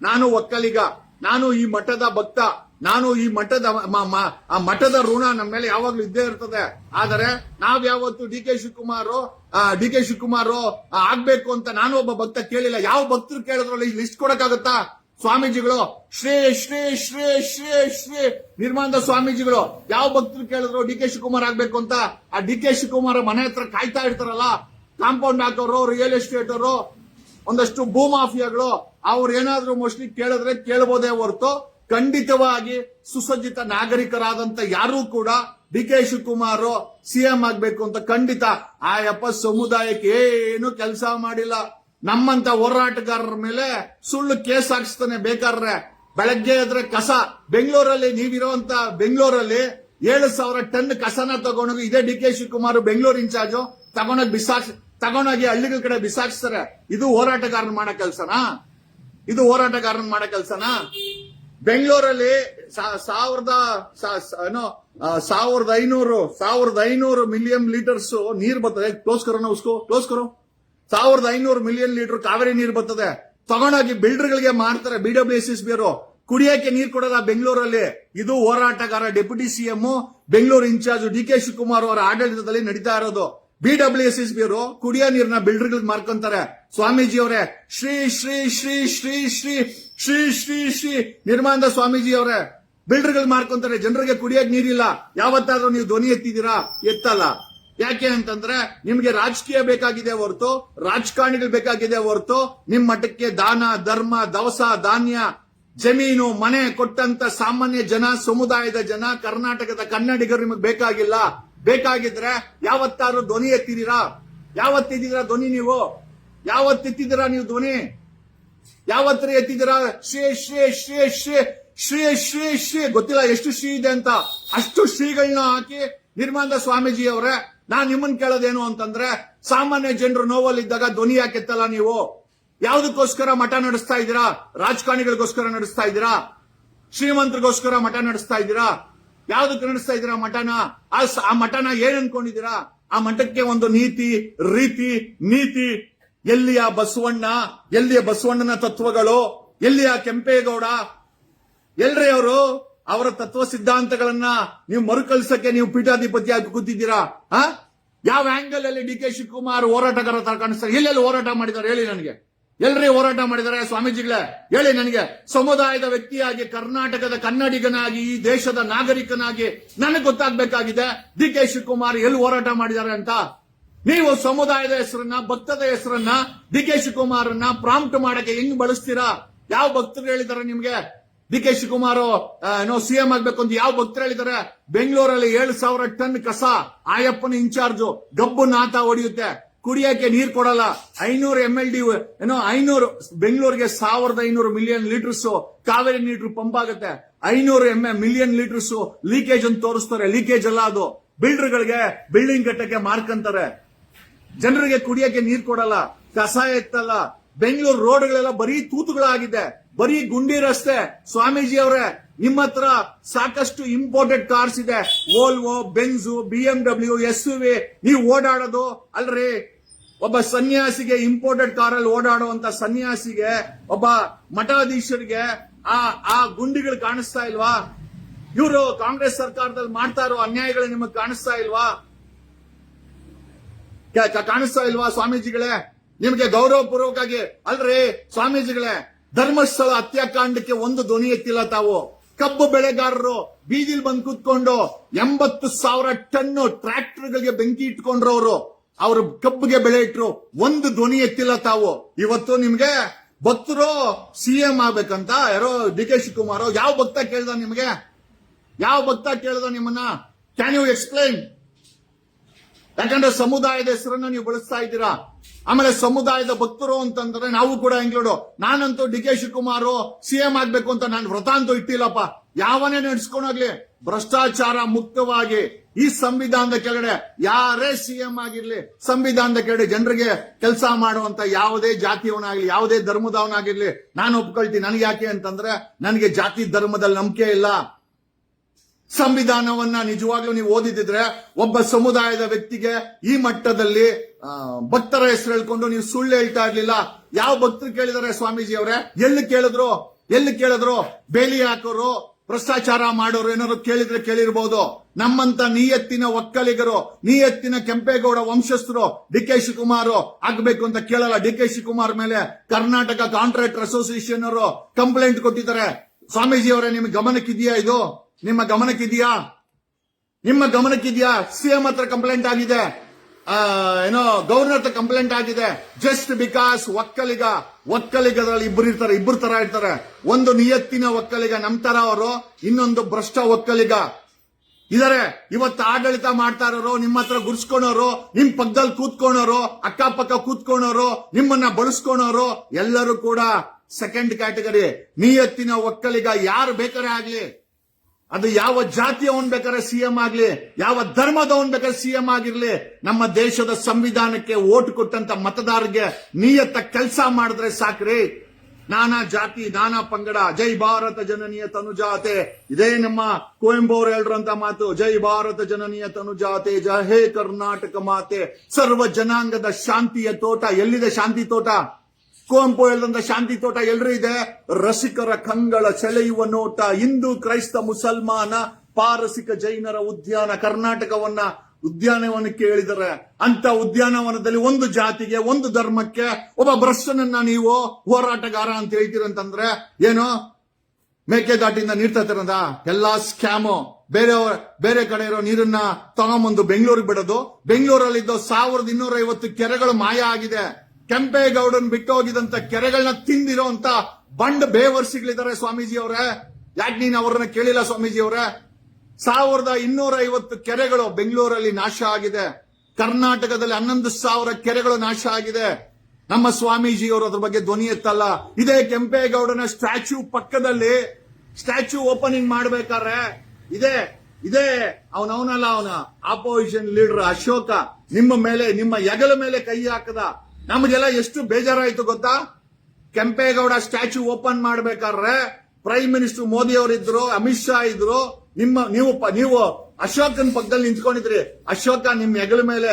ನಾನು ಒಕ್ಕಲಿಗ, ನಾನು ಈ ಮಠದ ಭಕ್ತ, ನಾನು ಈ ಮಠದ ಋಣ ನಮ್ಮ ಮೇಲೆ ಯಾವಾಗ್ಲೂ ಇದ್ದೇ ಇರ್ತದೆ. ಆದರೆ ನಾವ್ಯಾವತ್ತು ಡಿ ಕೆ ಶಿವಕುಮಾರ್ ಆಗ್ಬೇಕು ಅಂತ ನಾನು ಒಬ್ಬ ಭಕ್ತ ಕೇಳಿಲ್ಲ. ಯಾವ ಭಕ್ತರು ಕೇಳಿದ್ರಲ್ಲಿ ಲಿಸ್ಟ್ ಕೊಡಕ್ಕಾಗತ್ತಾ? ಸ್ವಾಮೀಜಿಗಳು ಶ್ರೀ ಶ್ರೀ ಶ್ರೀ ಶ್ರೀ ಶ್ರೀ ನಿರ್ಮಾನದ ಸ್ವಾಮೀಜಿಗಳು ಯಾವ ಭಕ್ತರು ಕೇಳಿದ್ರು ಡಿ ಕೆ ಶಿವಕುಮಾರ್ ಆಗ್ಬೇಕು ಅಂತ? ಆ ಡಿ ಕೆ ಶಿವಕುಮಾರ್ ಮನೆ ಹತ್ರ ಕಾಯ್ತಾ ಇರ್ತಾರಲ್ಲ, ಕಾಂಪೌಂಡ್ ಹಾಕೋರು, ರಿಯಲ್ ಎಸ್ಟೇಟ್ ಅವರು, ಒಂದಷ್ಟು ಭೂಮಾಫಿಯಾಗಳು, ಅವ್ರು ಏನಾದ್ರೂ ಮೋಸ್ಟ್ಲಿ ಕೇಳಿದ್ರೆ ಕೇಳಬಹುದೇ ಹೊರತು ಖಂಡಿತವಾಗಿ ಸುಸಜ್ಜಿತ ನಾಗರಿಕರಾದಂತ ಯಾರೂ ಕೂಡ ಡಿ ಕೆ ಶಿವಕುಮಾರ್ ಸಿಎಂ ಆಗ್ಬೇಕು ಅಂತ ಖಂಡಿತ ಆಯಪ್ಪ ಸಮುದಾಯಕ್ಕೆ ಏನು ಕೆಲಸ ಮಾಡಿಲ್ಲ. ನಮ್ಮಂತ ಹೋರಾಟಗಾರರ ಮೇಲೆ ಸುಳ್ಳು ಕೇಸ್ ಹಾಕ್ಸ್ತಾನೆ ಬೇಕಾದ್ರೆ. ಬೆಳಗ್ಗೆ ಎದ್ರೆ ಕಸ ಬೆಂಗಳೂರಲ್ಲಿ, ನೀವಿರುವಂತ ಬೆಂಗಳೂರಲ್ಲಿ 7,000 ಟನ್ ಕಸನ ತಗೊಂಡೋಗಿ ಇದೇ D K Shivakumar Bengaluru in charge ತಗೊಂಡೋಗಿ ಹಳ್ಳಿಗಳ ಕಡೆ ಬಿಸಾಕ್ಸ್ತಾರೆ. ಇದು ಹೋರಾಟಗಾರನ್ ಮಾಡೋ ಕೆಲ್ಸನಾ? ಬೆಂಗಳೂರಲ್ಲಿ 1500 ಮಿಲಿಯನ್ ಲೀಟರ್ಸ್ ನೀರ್ ಬರ್ತದೆ. ಕ್ಲೋಸ್ ಕರೋ 1500 ಮಿಲಿಯನ್ ಲೀಟರ್ ಕಾವೇರಿ ನೀರು ಬರ್ತದೆ. ತಗೊಂಡೋಗಿ ಬಿಲ್ಡರ್ಗಳಿಗೆ ಮಾರ್ತಾರೆ. BWSSB ಅವರು ಕುಡಿಯಕ್ಕೆ ನೀರು ಕೊಡಲ್ಲ ಬೆಂಗಳೂರಲ್ಲಿ. ಇದು ಹೋರಾಟಗಾರ deputy CM Bengaluru in charge D K Shivakumar ಅವರ ಆಡಳಿತದಲ್ಲಿ ನಡೀತಾ ಇರೋದು. BWSSB ಅವರು ಕುಡಿಯೋ ನೀರನ್ನ ಬಿಲ್ಡರ್ಗಳಿಗೆ ಮಾರ್ಕೊಂತಾರೆ. ಸ್ವಾಮೀಜಿ ಅವರೇ, ಶ್ರೀ ಶ್ರೀ ಶ್ರೀ ಶ್ರೀ ಶ್ರೀ ಶ್ರೀ ಶ್ರೀ ಶ್ರೀ ನಿರ್ಮಾಣದ ಸ್ವಾಮೀಜಿ ಅವರೇ ಬಿಲ್ಡರ್ಗಳು ಮಾರ್ಕೊಂತಾರೆ. ಜನರಿಗೆ ಕುಡಿಯಕ್ ನೀರಿಲ್ಲ. ಯಾವತ್ತಾದ್ರೂ ನೀವು ಧ್ವನಿ ಎತ್ತಿದ್ದೀರಾ? ಎತ್ತಲ್ಲ. ಯಾಕೆ ಅಂತಂದ್ರೆ ನಿಮ್ಗೆ ರಾಜಕೀಯ ಬೇಕಾಗಿದೆ ಹೊರತು, ರಾಜಕಾರಣಿಗಳು ಬೇಕಾಗಿದೆ ಹೊರತು, ನಿಮ್ ಮಠಕ್ಕೆ ದಾನ ಧರ್ಮ ದವಸ ಧಾನ್ಯ ಜಮೀನು ಮನೆ ಕೊಟ್ಟಂತ ಸಾಮಾನ್ಯ ಜನ, ಸಮುದಾಯದ ಜನ, ಕರ್ನಾಟಕದ ಕನ್ನಡಿಗರು ನಿಮಗೆ ಬೇಕಾಗಿಲ್ಲ. ಬೇಕಾಗಿದ್ರೆ ಯಾವತ್ತಾರು ಧ್ವನಿ ಎತ್ತಿದ್ದೀರಾ? ಯಾವತ್ತೆತ್ತಿದ್ದೀರಾ ಧ್ವನಿ ನೀವು? ಯಾವತ್ತೆತ್ತಿದ್ದೀರಾ ನೀವು ಧ್ವನಿ? ಯಾವತ್ತರ ಎತ್ತಿದ್ದೀರಾ? ಶ್ರೀ ಶ್ರೀ ಶ್ರೀ ಶ್ರೀ ಶ್ರೀ ಶ್ರೀ ಶ್ರೀ ಗೊತ್ತಿಲ್ಲ ಎಷ್ಟು ಶ್ರೀ ಇದೆ ಅಂತ, ಅಷ್ಟು ಶ್ರೀಗಳನ್ನ ಹಾಕಿ ನಿರ್ಮಾನದ ಸ್ವಾಮೀಜಿ ಅವರೇ, ನಾನ್ ನಿಮ್ಮನ್ನ ಕೇಳೋದೇನು ಅಂತಂದ್ರೆ, ಸಾಮಾನ್ಯ ಜನರು ನೋವಲ್ಲಿದ್ದಾಗ ಧ್ವನಿ ಯಾಕೆ ಎತ್ತಲ್ಲ ನೀವು? ಯಾವುದಕ್ಕೋಸ್ಕರ ಮಠ ನಡೆಸ್ತಾ ಇದ್ದೀರಾ? ರಾಜಕಾರಣಿಗಳಿಗೋಸ್ಕರ ನಡೆಸ್ತಾ ಇದ್ದೀರಾ? ಶ್ರೀಮಂತರಿಗೋಸ್ಕರ ಮಠ ನಡೆಸ್ತಾ ಇದ್ದೀರಾ? ಯಾವ್ದಕ್ಕೆ ನಡೆಸ್ತಾ ಇದ್ದೀರಾ ಮಠನ? ಆ ಮಠನ ಏನ್ ಅನ್ಕೊಂಡಿದ್ದೀರಾ? ಆ ಮಠಕ್ಕೆ ಒಂದು ನೀತಿ ನೀತಿ ಎಲ್ಲಿಯ ಬಸವಣ್ಣ, ಎಲ್ಲಿಯ ಬಸವಣ್ಣನ ತತ್ವಗಳು, ಎಲ್ಲಿಯ ಕೆಂಪೇಗೌಡ, ಎಲ್ರಿ ಅವರು? ಅವರ ತತ್ವ ಸಿದ್ಧಾಂತಗಳನ್ನ ನೀವು ಮರುಕಳಿಸಕ್ಕೆ ನೀವು ಪೀಠಾಧಿಪತಿ ಆಗಿ ಕೂತಿದ್ದೀರಾ? ಯಾವ ಆಂಗಲ್ ಅಲ್ಲಿ ಡಿ ಕೆ ಶಿವಕುಮಾರ್ ಹೋರಾಟಗಾರ ತರ ಕಾಣಿಸ್ತಾರೆ? ಎಲ್ಲೆಲ್ಲಿ ಹೋರಾಟ ಮಾಡಿದ್ದಾರೆ ಹೇಳಿ ನನಗೆ? ಎಲ್ರಿ ಹೋರಾಟ ಮಾಡಿದ್ದಾರೆ ಸ್ವಾಮೀಜಿಗಳೇ? ಹೇಳಿ ನನಗೆ. ಸಮುದಾಯದ ವ್ಯಕ್ತಿಯಾಗಿ, ಕರ್ನಾಟಕದ ಕನ್ನಡಿಗನಾಗಿ, ಈ ದೇಶದ ನಾಗರಿಕನಾಗಿ ನನಗೆ ಗೊತ್ತಾಗಬೇಕಾಗಿದೆ ಡಿ ಕೆ ಶಿವಕುಮಾರ್ ಎಲ್ಲಿ ಹೋರಾಟ ಮಾಡಿದ್ದಾರೆ ಅಂತ. ನೀವು ಸಮುದಾಯದ ಹೆಸರನ್ನ, ಭಕ್ತದ ಹೆಸರನ್ನ, ಡಿ ಕೆ ಶಿವಕುಮಾರನ್ನ ಪ್ರಾಂಪ್ಟ್ ಮಾಡಕ್ಕೆ ಹೆಂಗ್ ಬಳಸ್ತೀರಾ? ಯಾವ ಭಕ್ತರು ಹೇಳಿದ್ದಾರೆ ನಿಮ್ಗೆ ಡಿ ಕೆ ಶಿವಕುಮಾರ್ ಸಿಎಂ ಆಗ್ಬೇಕು ಅಂತ? ಯಾವ ಭಕ್ತರು ಹೇಳಿದ್ದಾರೆ? ಬೆಂಗಳೂರಲ್ಲಿ 7,000 ಟನ್ ಕಸ ಆಯಪ್ಪನ ಇನ್ಚಾರ್ಜು ಗಬ್ಬು ನಾತ ಹೊಡೆಯುತ್ತೆ, ಕುಡಿಯಕ್ಕೆ ನೀರ್ ಕೊಡಲ್ಲ. 500 MLD 500 ಬೆಂಗಳೂರಿಗೆ 1,500 ಮಿಲಿಯನ್ ಲೀಟರ್ಸ್ ಕಾವೇರಿ ನೀರು ಪಂಪ್ ಆಗುತ್ತೆ. 500 ಮಿಲಿಯನ್ ಲೀಟರ್ಸ್ ಲೀಕೇಜ್ ಅಂತ ತೋರಿಸ್ತಾರೆ. ಲೀಕೇಜ್ ಅಲ್ಲ ಅದು, ಬಿಲ್ಡರ್ಗಳಿಗೆ ಬಿಲ್ಡಿಂಗ್ ಕಟ್ಟಕ್ಕೆ ಮಾರ್ಕಂತಾರೆ. ಜನರಿಗೆ ಕುಡಿಯಕ್ಕೆ ನೀರ್ ಕೊಡಲ್ಲ, ಕಸ ಎತ್ತಲ್ಲ. ಬೆಂಗಳೂರು ರೋಡ್ಗಳೆಲ್ಲ ಬರೀ ತೂತುಗಳಾಗಿದೆ, ಬರೀ ಗುಂಡಿ ರಸ್ತೆ. ಸ್ವಾಮೀಜಿ ಅವರೇ, ನಿಮ್ಮ ಹತ್ರ ಸಾಕಷ್ಟು ಇಂಪೋರ್ಟೆಡ್ ಕಾರ್ಸ್ ಇದೆ, ವೋಲ್ವೋ, ಬೆನ್ಸು, BMW, SUV. ನೀವು ಓಡಾಡೋದು ಅಲ್ರಿ, ಒಬ್ಬ ಸನ್ಯಾಸಿಗೆ ಇಂಪೋರ್ಟೆಡ್ ಕಾರಲ್ಲಿ ಓಡಾಡುವಂತ ಸನ್ಯಾಸಿಗೆ, ಒಬ್ಬ ಮಠಾಧೀಶರಿಗೆ ಆ ಗುಂಡಿಗಳು ಕಾಣಿಸ್ತಾ ಇಲ್ವಾ? ಇವರು ಕಾಂಗ್ರೆಸ್ ಸರ್ಕಾರದಲ್ಲಿ ಮಾಡ್ತಾ ಇರೋ ಅನ್ಯಾಯಗಳು ನಿಮಗೆ ಕಾಣಿಸ್ತಾ ಇಲ್ವಾ? ಕಾಣಿಸ್ತಾ ಇಲ್ವಾ ಸ್ವಾಮೀಜಿಗಳೇ? ನಿಮಗೆ ಗೌರವಪೂರ್ವಕವಾಗಿ ಅಲ್ರಿ ಸ್ವಾಮೀಜಿಗಳೇ, ಧರ್ಮಸ್ಥಳ ಹತ್ಯಾಕಾಂಡಕ್ಕೆ ಒಂದು ಧ್ವನಿ ಎತ್ತಿಲ್ಲ ತಾವು. ಕಬ್ಬು ಬೆಳೆಗಾರರು ಬೀದಿಲ್ ಬಂದು ಕೂತ್ಕೊಂಡು 80,000 ಟನ್ ಟ್ರ್ಯಾಕ್ಟರ್ಗಳಿಗೆ ಬೆಂಕಿ ಇಟ್ಕೊಂಡ್ರವರು, ಅವರು ಕಬ್ಬಿಗೆ ಬೆಳೆ ಇಟ್ರು, ಒಂದು ಧ್ವನಿ ಎತ್ತಿಲ್ಲ ತಾವು. ಇವತ್ತು ನಿಮ್ಗೆ ಭಕ್ತರು ಸಿಎಂ ಆಗ್ಬೇಕಂತ ಯಾರೋ ಡಿ ಕೆ ಶಿವಕುಮಾರ್ ಯಾವ ಭಕ್ತ ಕೇಳ್ದ ನಿಮ್ಗೆ? ಯಾವ ಭಕ್ತ ಕೇಳ್ದ ನಿಮ್ಮನ್ನ? Can you explain? ಯಾಕಂದ್ರೆ ಸಮುದಾಯದ ಹೆಸರನ್ನ ನೀವು ಬಳಸ್ತಾ ಇದ್ದೀರಾ. ಆಮೇಲೆ ಸಮುದಾಯದ ಭಕ್ತರು ಅಂತಂದ್ರೆ ನಾವು ಕೂಡ ಇಂಕ್ಲೂಡು. ನಾನಂತೂ ಡಿ ಕೆ ಶಿವಕುಮಾರ್ ಸಿಎಂ ಆಗ್ಬೇಕು ಅಂತ ನಾನು ವ್ರತ ಅಂತೂ ಇಟ್ಟಿಲ್ಲಪ್ಪ. ಯಾವನೇ ನಡೆಸ್ಕೊಂಡೋಗ್ಲಿ ಭ್ರಷ್ಟಾಚಾರ ಮುಕ್ತವಾಗಿ ಈ ಸಂವಿಧಾನದ ಕೆಳಗಡೆ ಯಾರೇ ಸಿಎಂ ಆಗಿರ್ಲಿ, ಸಂವಿಧಾನದ ಕೆಳಗಡೆ ಜನರಿಗೆ ಕೆಲಸ ಮಾಡುವಂತ ಯಾವುದೇ ಜಾತಿಯವನಾಗ್ಲಿ, ಯಾವುದೇ ಧರ್ಮದವನಾಗಿರ್ಲಿ ನಾನು ಒಪ್ಕೊಳ್ತೀನಿ. ನನಗೆ ಯಾಕೆ ಅಂತಂದ್ರೆ ನನಗೆ ಜಾತಿ ಧರ್ಮದಲ್ಲಿ ನಂಬಿಕೆ ಇಲ್ಲ. ಸಂವಿಧಾನವನ್ನ ನಿಜವಾಗ್ಲೂ ನೀವು ಓದಿದ್ರೆ ಒಬ್ಬ ಸಮುದಾಯದ ವ್ಯಕ್ತಿಗೆ ಈ ಮಟ್ಟದಲ್ಲಿ ಭಕ್ತರ ಹೆಸರು ಹೇಳ್ಕೊಂಡು ನೀವು ಸುಳ್ಳು ಹೇಳ್ತಾ ಇರ್ಲಿಲ್ಲ. ಯಾವ ಭಕ್ತರು ಕೇಳಿದಾರೆ ಸ್ವಾಮೀಜಿ ಅವರೇ? ಎಲ್ಲಿ ಕೇಳಿದ್ರು? ಬೇಲಿ ಹಾಕೋರು, ಭ್ರಷ್ಟಾಚಾರ ಮಾಡೋರು ಏನಾದ್ರು ಕೇಳಿದ್ರೆ ಕೇಳಿರ್ಬೋದು. ನಮ್ಮಂತ ನಿಯತ್ತಿನ ಒಕ್ಕಲಿಗರು, ನಿಯತ್ತಿನ ಕೆಂಪೇಗೌಡ ವಂಶಸ್ಥರು ಡಿ ಕೆ ಶಿವಕುಮಾರ್ ಆಗ್ಬೇಕು ಅಂತ ಕೇಳಲ್ಲ. ಡಿ ಕೆ ಶಿವಕುಮಾರ್ ಮೇಲೆ ಕರ್ನಾಟಕ ಕಾಂಟ್ರಾಕ್ಟರ್ ಅಸೋಸಿಯೇಷನ್ ಅವರು ಕಂಪ್ಲೇಂಟ್ ಕೊಟ್ಟಿದ್ದಾರೆ. ಸ್ವಾಮೀಜಿ ಅವರೇ, ನಿಮ್ಗೆ ಗಮನಕ್ಕಿದೆಯಾ ಇದು? ನಿಮ್ಮ ಗಮನಕ್ಕಿದೆಯಾ? ಸಿಎಂ ಹತ್ರ ಕಂಪ್ಲೇಂಟ್ ಆಗಿದೆ, ಗವರ್ನರ್ ಹತ್ರ ಕಂಪ್ಲೇಂಟ್ ಆಗಿದೆ. ಜಸ್ಟ್ ಬಿಕಾಸ್ ಒಕ್ಕಲಿಗರಲ್ಲಿ ಇಬ್ಬರು ತರ ಇರ್ತಾರೆ. ಒಂದು ನಿಯತ್ತಿನ ಒಕ್ಕಲಿಗ ನಮ್ ತರ ಅವರು, ಇನ್ನೊಂದು ಭ್ರಷ್ಟ ಒಕ್ಕಲಿಗ ಇದಾರೆ. ಇವತ್ತು ಆಡಳಿತ ಮಾಡ್ತಾ ಇರೋರು, ನಿಮ್ಮ ಹತ್ರ ಗುರ್ಸ್ಕೊಳೋರು, ನಿಮ್ ಪಕ್ಕದಲ್ಲಿ ಕೂತ್ಕೊಳೋರು, ಅಕ್ಕಪಕ್ಕ ಕೂತ್ಕೊಳೋರು, ನಿಮ್ಮನ್ನ ಬಳಸ್ಕೊಳೋರು ಎಲ್ಲರೂ ಕೂಡ ಸೆಕೆಂಡ್ ಕ್ಯಾಟಗರಿ. ನಿಯತ್ತಿನ ಒಕ್ಕಲಿಗ ಯಾರು ಬೇಕಾರೆ ಆಗ್ಲಿ, ಅದು ಯಾವ ಜಾತಿಯವನ್ ಬೇಕಾದ್ರೆ ಸಿಎಂ ಆಗ್ಲಿ, ಯಾವ ಧರ್ಮದವನ್ ಬೇಕಾದ್ರೆ ಸಿಎಂ ಆಗಿರ್ಲಿ, ನಮ್ಮ ದೇಶದ ಸಂವಿಧಾನಕ್ಕೆ ಓಟ್ ಕೊಟ್ಟಂತ ಮತದಾರರಿಗೆ ನಿಯತ್ತ ಕೆಲಸ ಮಾಡಿದ್ರೆ ಸಾಕ್ರಿ. ನಾನಾ ಜಾತಿ, ನಾನಾ ಪಂಗಡ, ಜೈ ಭಾರತ ಜನನೀಯ ತನುಜಾತೆ, ಇದೇ ನಮ್ಮ ಕುವೆಂಪು ಅವರು ಹೇಳಿರಂತ ಮಾತು. ಜೈ ಭಾರತ ಜನನೀಯ ತನುಜಾತೆ, ಜೈ ಹೇ ಕರ್ನಾಟಕ ಮಾತೆ, ಸರ್ವ ಜನಾಂಗದ ಶಾಂತಿಯ ತೋಟ. ಎಲ್ಲಿದೆ ಶಾಂತಿ ತೋಟ? ಕುವೆಂಪು ಹೇಳಿದಂತ ಶಾಂತಿ ತೋಟ ಎಲ್ರೂ ಇದೆ. ರಸಿಕರ ಕಂಗಳ ಸೆಳೆಯುವ ನೋಟ, ಹಿಂದೂ ಕ್ರೈಸ್ತ ಮುಸಲ್ಮಾನ ಪಾರಸಿಕ ಜೈನರ ಉದ್ಯಾನ, ಕರ್ನಾಟಕವನ್ನ ಉದ್ಯಾನವನಕ್ಕೆ ಹೇಳಿದರೆ ಅಂತ ಉದ್ಯಾನವನದಲ್ಲಿ ಒಂದು ಜಾತಿಗೆ, ಒಂದು ಧರ್ಮಕ್ಕೆ ಒಬ್ಬ ಭ್ರಷ್ಟನನ್ನ ನೀವು ಹೋರಾಟಗಾರ ಅಂತ ಹೇಳ್ತೀರಂತಂದ್ರೆ ಏನು? ಮೇಕೆದಾಟಿಂದ ನೀರ್ ತರ್ತಾರಂತ ಎಲ್ಲಾ ಸ್ಕ್ಯಾಮು. ಬೇರೆ ಕಡೆ ಇರೋ ನೀರನ್ನ ತಗೊಂಬಂದು ಬೆಂಗಳೂರಿಗೆ ಬಿಡೋದು. ಬೆಂಗಳೂರಲ್ಲಿದ್ದ 1250 ಕೆರೆಗಳು ಮಾಯ ಆಗಿದೆ. ಕೆಂಪೇಗೌಡನ್ ಬಿಟ್ಟು ಹೋಗಿದಂತ ಕೆರೆಗಳನ್ನ ತಿಂದಿರೋ ಅಂತ ಬಂಡ್ ಬೇವರ್ಸಿಗಳಿದ್ದಾರೆ ಸ್ವಾಮೀಜಿ ಅವರೇ. ಯಾಕೆ ನೀನು ಅವರನ್ನ ಕೇಳಿಲ್ಲ ಸ್ವಾಮೀಜಿ ಅವರೇ? 1250 ಕೆರೆಗಳು ಬೆಂಗಳೂರಲ್ಲಿ ನಾಶ ಆಗಿದೆ. ಕರ್ನಾಟಕದಲ್ಲಿ 11,000 ಕೆರೆಗಳು ನಾಶ ಆಗಿದೆ. ನಮ್ಮ ಸ್ವಾಮೀಜಿಯವರು ಅದ್ರ ಬಗ್ಗೆ ಧ್ವನಿ ಎತ್ತಲ್ಲ. ಇದೇ ಕೆಂಪೇಗೌಡನ ಸ್ಟ್ಯಾಚ್ಯೂ ಪಕ್ಕದಲ್ಲಿ ಸ್ಟ್ಯಾಚ್ಯೂ ಓಪನಿಂಗ್ ಮಾಡ್ಬೇಕಾದ್ರೆ ಇದೇ ಅವನ ಆಪೋಸಿಷನ್ ಲೀಡರ್ ಅಶೋಕ ನಿಮ್ಮ ಹೆಗಲ ಮೇಲೆ ಕೈ ಹಾಕದ. ನಮಗೆಲ್ಲ ಎಷ್ಟು ಬೇಜಾರಾಯ್ತು ಗೊತ್ತಾ? ಕೆಂಪೇಗೌಡ ಸ್ಟ್ಯಾಚ್ಯೂ ಓಪನ್ ಮಾಡ್ಬೇಕಾದ್ರೆ ಪ್ರೈಮ್ ಮಿನಿಸ್ಟರ್ ಮೋದಿ ಅವರಿದ್ರು, ಅಮಿತ್ ಶಾ ಇದ್ರು. ನೀವು ಅಶೋಕನ್ ಪಕ್ಕದಲ್ಲಿ ನಿಂತ್ಕೊಂಡಿದ್ರಿ. ಅಶೋಕ ನಿಮ್ ಹೆಗಲ ಮೇಲೆ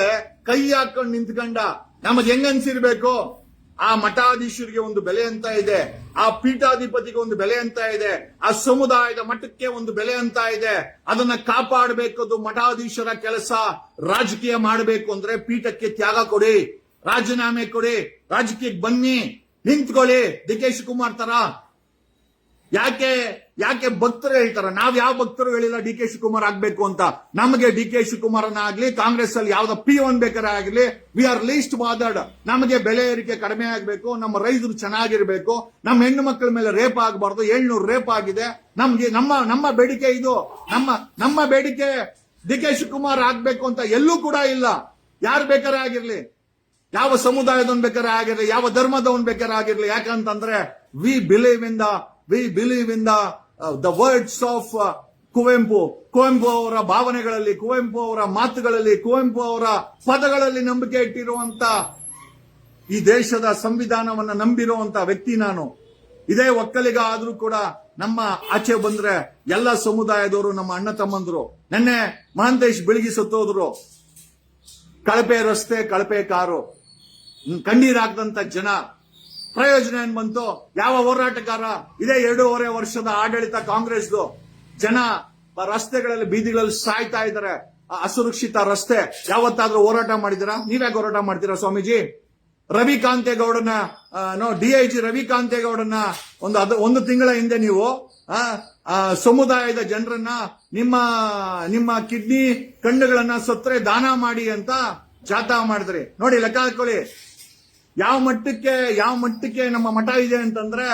ಕೈ ಹಾಕೊಂಡು ನಿಂತ್ಕೊಂಡ. ನಮಗ್ ಹೆಂಗ್ ಅನ್ಸಿರ್ಬೇಕು? ಆ ಮಠಾಧೀಶರಿಗೆ ಒಂದು ಬೆಲೆ ಅಂತ ಇದೆ, ಆ ಪೀಠಾಧಿಪತಿಗೆ ಒಂದು ಬೆಲೆ ಅಂತ ಇದೆ, ಆ ಸಮುದಾಯದ ಮಠಕ್ಕೆ ಒಂದು ಬೆಲೆ ಅಂತ ಇದೆ. ಅದನ್ನ ಕಾಪಾಡಬೇಕು. ಮಠಾಧೀಶರ ಕೆಲಸ. ರಾಜಕೀಯ ಮಾಡಬೇಕು ಅಂದ್ರೆ ಪೀಠಕ್ಕೆ ತ್ಯಾಗ ಕೊಡಿ, ರಾಜೀನಾಮೆ ಕೊಡಿ, ರಾಜಕೀಯಕ್ಕೆ ಬನ್ನಿ, ನಿಂತ್ಕೊಳ್ಳಿ. ಡಿ ಕೆ ಶಿವಕುಮಾರ್ ತರ ಯಾಕೆ ಭಕ್ತರು ಹೇಳ್ತಾರ? ನಾವ್ ಯಾವ ಭಕ್ತರು ಹೇಳಿಲ್ಲ ಡಿ ಕೆ ಶಿವಕುಮಾರ್ ಆಗ್ಬೇಕು ಅಂತ. ನಮಗೆ ಡಿ ಕೆ ಶಿವಕುಮಾರ್ ಆಗ್ಲಿ, ಕಾಂಗ್ರೆಸ್ ಅಲ್ಲಿ ಯಾವ್ದೋ P1 ಬೇಕಾರೆ ಆಗ್ಲಿ, ವಿ ಆರ್ ಲೀಸ್ಟ್ ಬಾದರ್ಡ್. ನಮಗೆ ಬೆಲೆ ಏರಿಕೆ ಕಡಿಮೆ ಆಗ್ಬೇಕು, ನಮ್ಮ ರೈತರು ಚೆನ್ನಾಗಿರ್ಬೇಕು, ನಮ್ಮ ಹೆಣ್ಣು ಮಕ್ಕಳ ಮೇಲೆ ರೇಪ್ ಆಗಬಾರ್ದು. 700 ರೇಪ್ ಆಗಿದೆ. ನಮ್ಗೆ ನಮ್ಮ ಬೇಡಿಕೆ ಇದು. ನಮ್ಮ ಬೇಡಿಕೆ ಡಿ ಕೆ ಶಿವಕುಮಾರ್ ಆಗ್ಬೇಕು ಅಂತ ಎಲ್ಲೂ ಕೂಡ ಇಲ್ಲ. ಯಾರು ಬೇಕಾರೆ ಆಗಿರ್ಲಿ, ಯಾವ ಸಮುದಾಯದವನ್ ಬೇಕಾರೆ ಆಗಿರ್ಲಿ, ಯಾವ ಧರ್ಮದವನ್ ಬೇಕಾರೆ ಆಗಿರ್ಲಿ. ಯಾಕಂತಂದ್ರೆ we believe in the words of Kuvempu ಅವರ ಭಾವನೆಗಳಲ್ಲಿ, ಕುವೆಂಪು ಅವರ ಮಾತುಗಳಲ್ಲಿ, ಕುವೆಂಪು ಅವರ ಪದಗಳಲ್ಲಿ ನಂಬಿಕೆ ಇಟ್ಟಿರುವಂತ, ಈ ದೇಶದ ಸಂವಿಧಾನವನ್ನ ನಂಬಿರುವಂತ ವ್ಯಕ್ತಿ ನಾನು. ಇದೇ ಒಕ್ಕಲಿಗ ಆದ್ರೂ ಕೂಡ ನಮ್ಮ ಆಚೆ ಬಂದ್ರೆ ಎಲ್ಲ ಸಮುದಾಯದವರು ನಮ್ಮ ಅಣ್ಣ ತಮ್ಮಂದ್ರು. ನೆನ್ನೆ ಮಹಾಂತೇಶ್ ಬೆಳಗಿ ಸತ್ತೋದ್ರು. ಕಳಪೆ ರಸ್ತೆ, ಕಳಪೆ ಕಾರು, ಕಣ್ಣೀರಾಗ್ದಂತ ಜನ. ಪ್ರಯೋಜನ ಏನ್ ಬಂತು? ಯಾವ ಹೋರಾಟಗಾರ? ಇದೇ 2.5 ವರ್ಷದ ಆಡಳಿತ ಕಾಂಗ್ರೆಸ್ದು. ಜನ ರಸ್ತೆಗಳಲ್ಲಿ, ಬೀದಿಗಳಲ್ಲಿ ಸಾಯ್ತಾ ಇದ್ದಾರೆ. ಅಸುರಕ್ಷಿತ ರಸ್ತೆ. ಯಾವತ್ತಾದ್ರೂ ಹೋರಾಟ ಮಾಡಿದಿರಾ? ನೀವ್ಯಾಕೆ ಹೋರಾಟ ಮಾಡ್ತೀರಾ ಸ್ವಾಮೀಜಿ? ರವಿಕಾಂತೇಗೌಡನ DIG ರವಿಕಾಂತೇಗೌಡನ ಒಂದು ತಿಂಗಳ ಹಿಂದೆ ನೀವು ಸಮುದಾಯದ ಜನರನ್ನ ನಿಮ್ಮ ಕಿಡ್ನಿ ಕಣ್ಣುಗಳನ್ನ ಸತ್ರೆ ದಾನ ಮಾಡಿ ಅಂತ ಜಾಥಾ ಮಾಡಿದ್ರಿ. ನೋಡಿ, ಲೆಕ್ಕ ಹಾಕೊಳ್ಳಿ ಯಾವ ಮಟ್ಟಕ್ಕೆ ನಮ್ಮ ಮಠ ಇದೆ ಅಂತಂದ್ರೆ,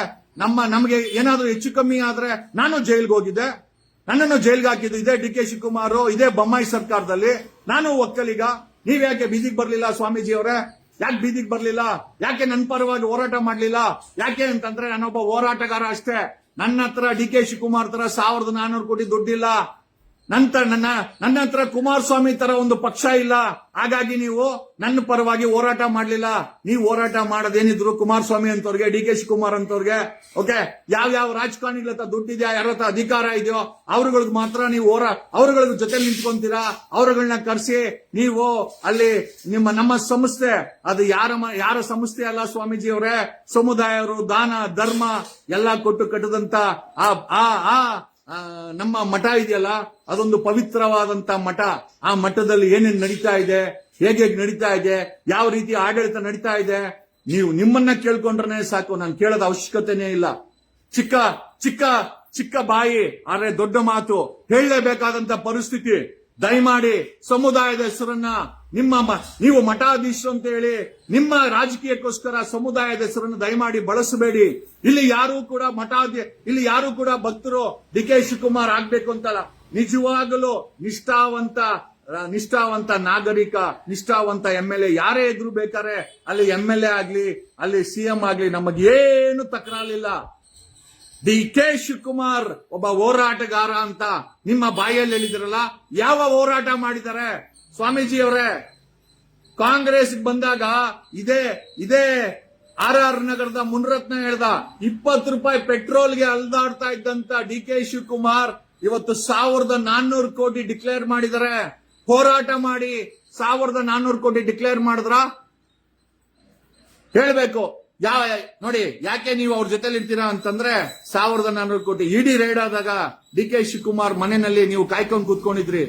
ನಮಗೆ ಏನಾದ್ರೂ ಹೆಚ್ಚು ಕಮ್ಮಿ ಆದ್ರೆ, ನಾನು ಜೈಲ್ಗೆ ಹೋಗಿದ್ದೆ, ನನ್ನನ್ನು ಜೈಲ್ಗೆ ಹಾಕಿದ್ದು ಇದೇ ಡಿ ಕೆ ಶಿವಕುಮಾರ್, ಇದೇ ಬೊಮ್ಮಾಯಿ ಸರ್ಕಾರದಲ್ಲಿ. ನಾನು ಒಕ್ಕಲಿಗ. ನೀವ್ ಯಾಕೆ ಬೀದಿಗೆ ಬರ್ಲಿಲ್ಲ ಸ್ವಾಮೀಜಿ ಅವರೇ? ಯಾಕೆ ಬೀದಿಗೆ ಬರ್ಲಿಲ್ಲ? ಯಾಕೆ ನನ್ನ ಪರವಾಗಿ ಹೋರಾಟ ಮಾಡ್ಲಿಲ್ಲ? ಯಾಕೆ ಅಂತಂದ್ರೆ ನಾನೊಬ್ಬ ಹೋರಾಟಗಾರ ಅಷ್ಟೇ. ನನ್ನ ಹತ್ರ ಡಿ ಕೆ ಶಿವಕುಮಾರ್ ತರ 1400 ಕೋಟಿ ದುಡ್ಡಿಲ್ಲ. ನನ್ನ ಹತ್ರ ಕುಮಾರಸ್ವಾಮಿ ತರ ಒಂದು ಪಕ್ಷ ಇಲ್ಲ. ಹಾಗಾಗಿ ನೀವು ನನ್ನ ಪರವಾಗಿ ಹೋರಾಟ ಮಾಡ್ಲಿಲ್ಲ. ನೀವು ಹೋರಾಟ ಮಾಡೋದೇನಿದ್ರು ಕುಮಾರಸ್ವಾಮಿ ಅಂತವ್ರಿಗೆ, ಡಿ ಕೆ ಶಿವಕುಮಾರ್ ಅಂತವ್ರಿಗೆ. ಓಕೆ, ಯಾವ ರಾಜಕಾರಣಿಗಳ ಹತ್ರ ದುಡ್ಡಿದೆಯಾ, ಯಾರ ಹತ್ರ ಅಧಿಕಾರ ಇದೆಯೋ ಅವ್ರಗಳಿಗೆ ಮಾತ್ರ ನೀವು ಅವ್ರಗಳ ಜೊತೆ ನಿಂತ್ಕೊಂತೀರಾ. ಅವ್ರಗಳನ್ನ ಕರೆಸಿ ನೀವು ಅಲ್ಲಿ ನಮ್ಮ ಸಂಸ್ಥೆ, ಅದು ಯಾರ ಸಂಸ್ಥೆ ಅಲ್ಲ ಸ್ವಾಮೀಜಿ ಅವರೇ. ಸಮುದಾಯರು ದಾನ ಧರ್ಮ ಎಲ್ಲ ಕೊಟ್ಟು ಕಟ್ಟದಂತ ನಮ್ಮ ಮಠ ಇದೆಯಲ್ಲ, ಅದೊಂದು ಪವಿತ್ರವಾದಂತ ಮಠ. ಆ ಮಠದಲ್ಲಿ ಏನೇನು ನಡೀತಾ ಇದೆ, ಹೇಗೆ ನಡೀತಾ ಇದೆ, ಯಾವ ರೀತಿ ಆಡಳಿತ ನಡೀತಾ ಇದೆ, ನೀವು ನಿಮ್ಮನ್ನ ಕೇಳ್ಕೊಂಡ್ರೆ ಸಾಕು. ನಾನು ಕೇಳೋದ ಅವಶ್ಯಕತೆನೇ ಇಲ್ಲ. ಚಿಕ್ಕ ಬಾಯಿ ಆದ್ರೆ ದೊಡ್ಡ ಮಾತು ಹೇಳಲೇಬೇಕಾದಂತ ಪರಿಸ್ಥಿತಿ. ದಯಮಾಡಿ ಸಮುದಾಯದ ಹೆಸರನ್ನ ನೀವು ಮಠಾಧೀಶರು ಅಂತ ಹೇಳಿ ನಿಮ್ಮ ರಾಜಕೀಯಕ್ಕೋಸ್ಕರ ಸಮುದಾಯದ ಹೆಸರನ್ನು ದಯಮಾಡಿ ಬಳಸಬೇಡಿ. ಇಲ್ಲಿ ಯಾರು ಕೂಡ ಭಕ್ತರು ಡಿ ಕೆ ಶಿವಕುಮಾರ್ ಆಗ್ಬೇಕು ಅಂತಲ್ಲ. ನಿಜವಾಗಲೂ ನಿಷ್ಠಾವಂತ ನಾಗರಿಕ, ನಿಷ್ಠಾವಂತ MLA ಯಾರೇ ಇದ್ರು ಬೇಕಾರೆ ಅಲ್ಲಿ MLA ಆಗ್ಲಿ, ಅಲ್ಲಿ CM ಆಗ್ಲಿ, ನಮಗೇನು ತಕರಾರಿಲ್ಲ. ಡಿ ಕೆ ಶಿವಕುಮಾರ್ ಒಬ್ಬ ಹೋರಾಟಗಾರ ಅಂತ ನಿಮ್ಮ ಬಾಯಲ್ಲಿ ಹೇಳಿದ್ರಲ್ಲ, ಯಾವ ಹೋರಾಟ ಮಾಡಿದ್ದಾರೆ ಸ್ವಾಮೀಜಿ ಅವರೇ? ಕಾಂಗ್ರೆಸ್ ಬಂದಾಗ ಇದೇ RR ನಗರದ ಮುನ್ರತ್ನ ಹೇಳ್ದ 20 ರೂಪಾಯಿ ಪೆಟ್ರೋಲ್ಗೆ ಅಲ್ದಾಡ್ತಾ ಇದ್ದಂತ ಡಿ ಕೆ ಶಿವಕುಮಾರ್ ಇವತ್ತು 1400 ಕೋಟಿ ಡಿಕ್ಲೇರ್ ಮಾಡಿದ್ದಾರೆ. ಹೋರಾಟ ಮಾಡಿ 1400 ಕೋಟಿ ಡಿಕ್ಲೇರ್ ಮಾಡಿದ್ರ? ಹೇಳ್ಬೇಕು. ನೋಡಿ, ಯಾಕೆ ನೀವು ಅವ್ರ ಜೊತೆಲಿ ಇರ್ತೀರಾ ಅಂತಂದ್ರೆ 1400 ಕೋಟಿ ಇಡಿ ರೈಡ್ ಆದಾಗ ಡಿ ಕೆ ಶಿವಕುಮಾರ್ ಮನೆಯಲ್ಲಿ ನೀವು ಕಾಯ್ಕೊಂಡು ಕೂತ್ಕೊಂಡಿದ್ರಿ.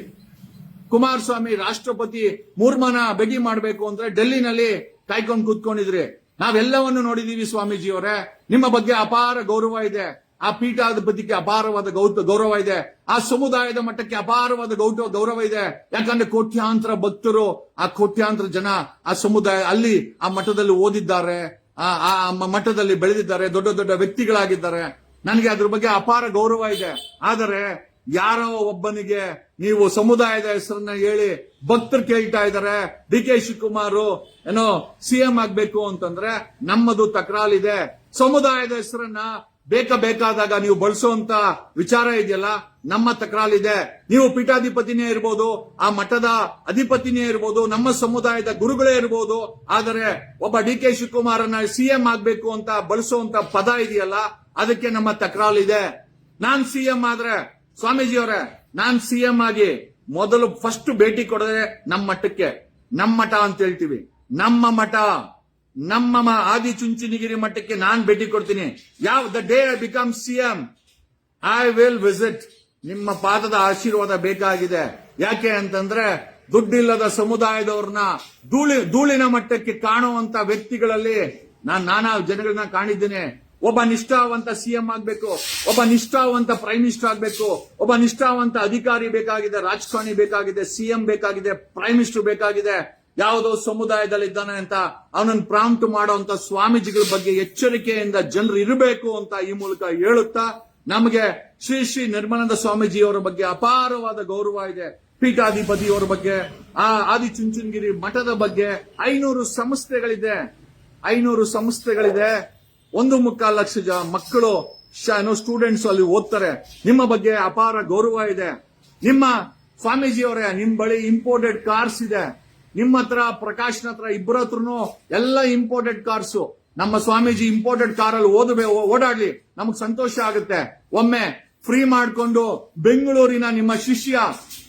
ಕುಮಾರಸ್ವಾಮಿ ರಾಷ್ಟ್ರಪತಿ ಮೂರ್ಮನ ಭೇಟಿ ಮಾಡಬೇಕು ಅಂದ್ರೆ ಡೆಲ್ಲಿನಲ್ಲಿ ಕಾಯ್ಕೊಂಡು ಕೂತ್ಕೊಂಡಿದ್ರಿ. ನಾವೆಲ್ಲವನ್ನು ನೋಡಿದೀವಿ ಸ್ವಾಮೀಜಿ ಅವರೇ. ನಿಮ್ಮ ಬಗ್ಗೆ ಅಪಾರ ಗೌರವ ಇದೆ. ಆ ಪೀಠಾಧಿಪತಿಗೆ ಅಪಾರವಾದ ಗೌರವ ಇದೆ. ಆ ಸಮುದಾಯದ ಮಟ್ಟಕ್ಕೆ ಅಪಾರವಾದ ಗೌರವ ಇದೆ. ಯಾಕಂದ್ರೆ ಕೋಟ್ಯಾಂತರ ಭಕ್ತರು, ಆ ಕೋಟ್ಯಾಂತರ ಜನ ಆ ಸಮುದಾಯ ಅಲ್ಲಿ ಆ ಮಠದಲ್ಲಿ ಓದಿದ್ದಾರೆ, ಆ ಮಠದಲ್ಲಿ ಬೆಳೆದಿದ್ದಾರೆ, ದೊಡ್ಡ ದೊಡ್ಡ ವ್ಯಕ್ತಿಗಳಾಗಿದ್ದಾರೆ. ನನಗೆ ಅದ್ರ ಬಗ್ಗೆ ಅಪಾರ ಗೌರವ ಇದೆ. ಆದರೆ ಯಾರೋ ಒಬ್ಬನಿಗೆ ನೀವು ಸಮುದಾಯದ ಹೆಸರನ್ನ ಹೇಳಿ ಭಕ್ತರು ಕೇಳ್ತಾ ಇದ್ದಾರೆ ಡಿ ಕೆ ಶಿವಕುಮಾರ್ ಏನೋ ಸಿಎಂ ಆಗ್ಬೇಕು ಅಂತಂದ್ರೆ ನಮ್ಮದು ತಕರಾಲಿದೆ. ಸಮುದಾಯದ ಹೆಸರನ್ನ ಬೇಕಾದಾಗ ನೀವು ಬಳಸುವಂತ ವಿಚಾರ ಇದೆಯಲ್ಲ, ನಮ್ಮ ತಕರಾಲಿದೆ. ನೀವು ಪೀಠಾಧಿಪತಿನೇ ಇರ್ಬೋದು, ಆ ಮಠದ ಅಧಿಪತಿನೇ ಇರ್ಬೋದು, ನಮ್ಮ ಸಮುದಾಯದ ಗುರುಗಳೇ ಇರ್ಬೋದು, ಆದರೆ ಒಬ್ಬ ಡಿ ಕೆ ಶಿವಕುಮಾರನ್ನ ಸಿಎಂ ಆಗ್ಬೇಕು ಅಂತ ಬಳಸುವಂತ ಪದ ಇದೆಯಲ್ಲ, ಅದಕ್ಕೆ ನಮ್ಮ ತಕರಾಲಿದೆ. ನಾನ್ ಸಿಎಂ ಆದ್ರೆ ಸ್ವಾಮೀಜಿಯವರೇ, ನಾನ್ ಸಿಎಂ ಆಗಿ ಮೊದಲು ಫಸ್ಟ್ ಭೇಟಿ ಕೊಡದೆ ನಮ್ಮ ಮಠಕ್ಕೆ, ನಮ್ಮ ಮಠ ಅಂತ ಹೇಳ್ತೀವಿ, ನಮ್ಮ ಮಠ, ನಮ್ಮ ಆದಿಚುಂಚನಗಿರಿ ಮಠಕ್ಕೆ ನಾನ್ ಭೇಟಿ ಕೊಡ್ತೀನಿ. The day I become CM I will visit. ನಿಮ್ಮ ಪಾದದ ಆಶೀರ್ವಾದ ಬೇಕಾಗಿದೆ. ಯಾಕೆ ಅಂತಂದ್ರೆ ದುಡ್ಡಿಲ್ಲದ ಸಮುದಾಯದವ್ರನ್ನ ಧೂಳಿನ ಮಟ್ಟಕ್ಕೆ ಕಾಣುವಂತ ವ್ಯಕ್ತಿಗಳಲ್ಲಿ ನಾನಾ ಜನಗಳನ್ನ ಕಾಣಿದ್ದೇನೆ. ಒಬ್ಬ ನಿಷ್ಠಾವಂತ ಸಿಎಂ ಆಗ್ಬೇಕು, ಒಬ್ಬ ನಿಷ್ಠಾವಂತ ಪ್ರೈಮ್ ಮಿನಿಸ್ಟರ್ ಆಗ್ಬೇಕು, ಒಬ್ಬ ನಿಷ್ಠಾವಂತ ಅಧಿಕಾರಿ ಬೇಕಾಗಿದೆ, ರಾಜಕಾರಣಿ ಬೇಕಾಗಿದೆ, ಸಿಎಂ ಬೇಕಾಗಿದೆ, ಪ್ರೈಮ್ ಮಿನಿಸ್ಟರ್ ಬೇಕಾಗಿದೆ. ಯಾವುದೋ ಸಮುದಾಯದಲ್ಲಿ ಇದ್ದಾನೆ ಅಂತ ಅವನನ್ನು ಪ್ರಾಂಪ್ಟ್ ಮಾಡುವಂತ ಸ್ವಾಮೀಜಿಗಳ ಬಗ್ಗೆ ಎಚ್ಚರಿಕೆಯಿಂದ ಜನರು ಇರಬೇಕು ಅಂತ ಈ ಮೂಲಕ ಹೇಳುತ್ತಾ, ನಮಗೆ ಶ್ರೀ ಶ್ರೀ ನಿರ್ಮಲಾನಂದ ಸ್ವಾಮೀಜಿಯವರ ಬಗ್ಗೆ ಅಪಾರವಾದ ಗೌರವ ಇದೆ. ಪೀಠಾಧಿಪತಿಯವರ ಬಗ್ಗೆ, ಆ ಆದಿಚುಂಚನಗಿರಿ ಮಠದ ಬಗ್ಗೆ 500 ಸಂಸ್ಥೆಗಳಿದೆ. 500 ಸಂಸ್ಥೆಗಳಿದೆ. 1.25 ಲಕ್ಷ ಮಕ್ಕಳು ಸ್ಟೂಡೆಂಟ್ಸ್ ಅಲ್ಲಿ ಓದ್ತಾರೆ. ನಿಮ್ಮ ಬಗ್ಗೆ ಅಪಾರ ಗೌರವ ಇದೆ. ನಿಮ್ಮ ಸ್ವಾಮೀಜಿಯವರೇ, ನಿಮ್ ಬಳಿ ಇಂಪೋರ್ಟೆಡ್ ಕಾರ್ಸ್ ಇದೆ. ನಿಮ್ಮ ಹತ್ರ ಪ್ರಕಾಶ್ನ ಹತ್ರ ಇಬ್ಬರ ಹತ್ರನು ಎಲ್ಲ ಇಂಪೋರ್ಟೆಡ್ ಕಾರ್ಸ್. ನಮ್ಮ ಸ್ವಾಮೀಜಿ ಇಂಪೋರ್ಟೆಡ್ ಕಾರಲ್ಲಿ ಓಡಾಡ್ಲಿ, ನಮಗ್ ಸಂತೋಷ ಆಗುತ್ತೆ. ಒಮ್ಮೆ ಫ್ರೀ ಮಾಡ್ಕೊಂಡು ಬೆಂಗಳೂರಿನ ನಿಮ್ಮ ಶಿಷ್ಯ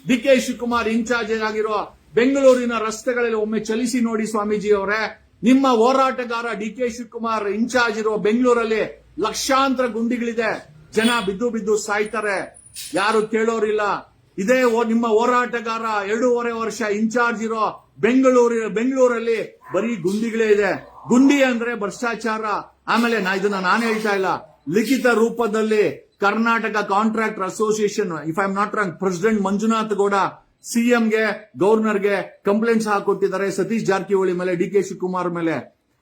ಡಿ ಕೆ ಶಿವಕುಮಾರ್ ಇನ್ಚಾರ್ಜ್ ಆಗಿರೋ ಬೆಂಗಳೂರಿನ ರಸ್ತೆಗಳಲ್ಲಿ ಒಮ್ಮೆ ಚಲಿಸಿ ನೋಡಿ ಸ್ವಾಮೀಜಿ ಅವರೇ. ನಿಮ್ಮ ಹೋರಾಟಗಾರ ಡಿ ಕೆ ಶಿವಕುಮಾರ್ ಇನ್ಚಾರ್ಜ್ ಇರೋ ಬೆಂಗಳೂರಲ್ಲಿ ಲಕ್ಷಾಂತರ ಗುಂಡಿಗಳಿದೆ. ಜನ ಬಿದ್ದು ಸಾಯ್ತಾರೆ, ಯಾರು ಕೇಳೋರಿಲ್ಲ. ಇದೇ ನಿಮ್ಮ ಹೋರಾಟಗಾರ 2.5 ವರ್ಷ ಇನ್ಚಾರ್ಜ್ ಇರೋ ಬೆಂಗಳೂರಲ್ಲಿ ಬರೀ ಗುಂಡಿಗಳೇ ಇದೆ. ಗುಂಡಿ ಅಂದ್ರೆ ಭ್ರಷ್ಟಾಚಾರ. ಆಮೇಲೆ ಇದನ್ನ ನಾನು ಹೇಳ್ತಾ ಇಲ್ಲ, ಲಿಖಿತ ರೂಪದಲ್ಲಿ Karnataka contractor association, if I am not wrong, president Manjunath Gowda ಸಿಎಂಗೆ, ಗವರ್ನರ್ಗೆ ಕಂಪ್ಲೇಂಟ್ಸ್ ಹಾಕೊಟ್ಟಿದ್ದಾರೆ ಸತೀಶ್ ಜಾರಕಿಹೊಳಿ ಮೇಲೆ, ಡಿ ಕೆ ಶಿವಕುಮಾರ್ ಮೇಲೆ.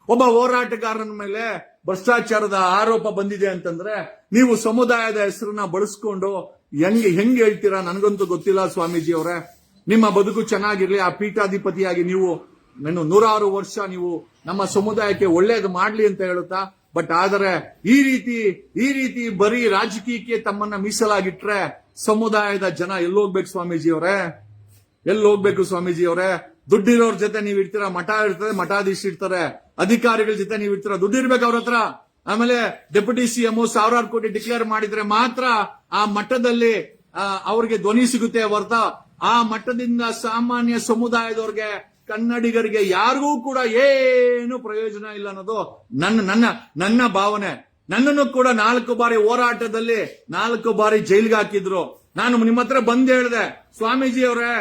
ಒಬ್ಬ ಹೋರಾಟಗಾರನ ಮೇಲೆ ಭ್ರಷ್ಟಾಚಾರದ ಆರೋಪ ಬಂದಿದೆ ಅಂತಂದ್ರೆ ನೀವು ಸಮುದಾಯದ ಹೆಸರನ್ನ ಬಳಸ್ಕೊಂಡು ಹೆಂಗ್ ಹೇಳ್ತೀರಾ ನನಗಂತೂ ಗೊತ್ತಿಲ್ಲ ಸ್ವಾಮೀಜಿ ಅವರೇ. ನಿಮ್ಮ ಬದುಕು ಚೆನ್ನಾಗಿರ್ಲಿ. ಆ ಪೀಠಾಧಿಪತಿಯಾಗಿ ನೀವು 100 ವರ್ಷ ನೀವು ನಮ್ಮ ಸಮುದಾಯಕ್ಕೆ ಒಳ್ಳೇದು ಮಾಡ್ಲಿ ಅಂತ ಹೇಳುತ್ತಾ, ಬಟ್ ಆದರೆ ಈ ರೀತಿ ಬರೀ ರಾಜಕೀಯಕ್ಕೆ ತಮ್ಮನ್ನ ಮೀಸಲಾಗಿಟ್ರೆ ಸಮುದಾಯದ ಜನ ಎಲ್ಲೋಗ್ಬೇಕು ಸ್ವಾಮೀಜಿ ಅವರೇ, ಎಲ್ಲೋಗ್ಬೇಕು ಸ್ವಾಮೀಜಿ ಅವರೇ? ದುಡ್ಡಿರೋರ್ ಜೊತೆ ನೀವ್ ಇರ್ತೀರಾ, ಮಠ ಇರ್ತದೆ, ಮಠಾಧೀಶ ಇರ್ತಾರೆ, ಅಧಿಕಾರಿಗಳ ಜೊತೆ ನೀವ್ ಇರ್ತೀರಾ, ದುಡ್ಡು ಇರ್ಬೇಕು ಅವ್ರ ಹತ್ರ. ಆಮೇಲೆ ಡೆಪ್ಯೂಟಿ ಸಿಎಂ 1000 ಕೋಟಿ ಡಿಕ್ಲೇರ್ ಮಾಡಿದ್ರೆ ಮಾತ್ರ ಆ ಮಠದಲ್ಲಿ ಅವ್ರಿಗೆ ಧ್ವನಿ ಸಿಗುತ್ತೆ ಹೊರತ ಆ ಮಠದಿಂದ ಸಾಮಾನ್ಯ ಸಮುದಾಯದವ್ರಿಗೆ, ಕನ್ನಡಿಗರಿಗೆ ಯಾರಿಗೂ ಕೂಡ ಏನು ಪ್ರಯೋಜನ ಇಲ್ಲ ಅನ್ನೋದು ನನ್ನ ಭಾವನೆ. ನನ್ನನ್ನು ಕೂಡ 4 ಬಾರಿ ಹೋರಾಟದಲ್ಲಿ 4 ಬಾರಿ ಜೈಲ್ಗೆ ಹಾಕಿದ್ರು. ನಾನು ನಿಮ್ಮ ಹತ್ರ ಬಂದ್ ಹೇಳಿದೆ, ಸ್ವಾಮೀಜಿ ಅವರೇ,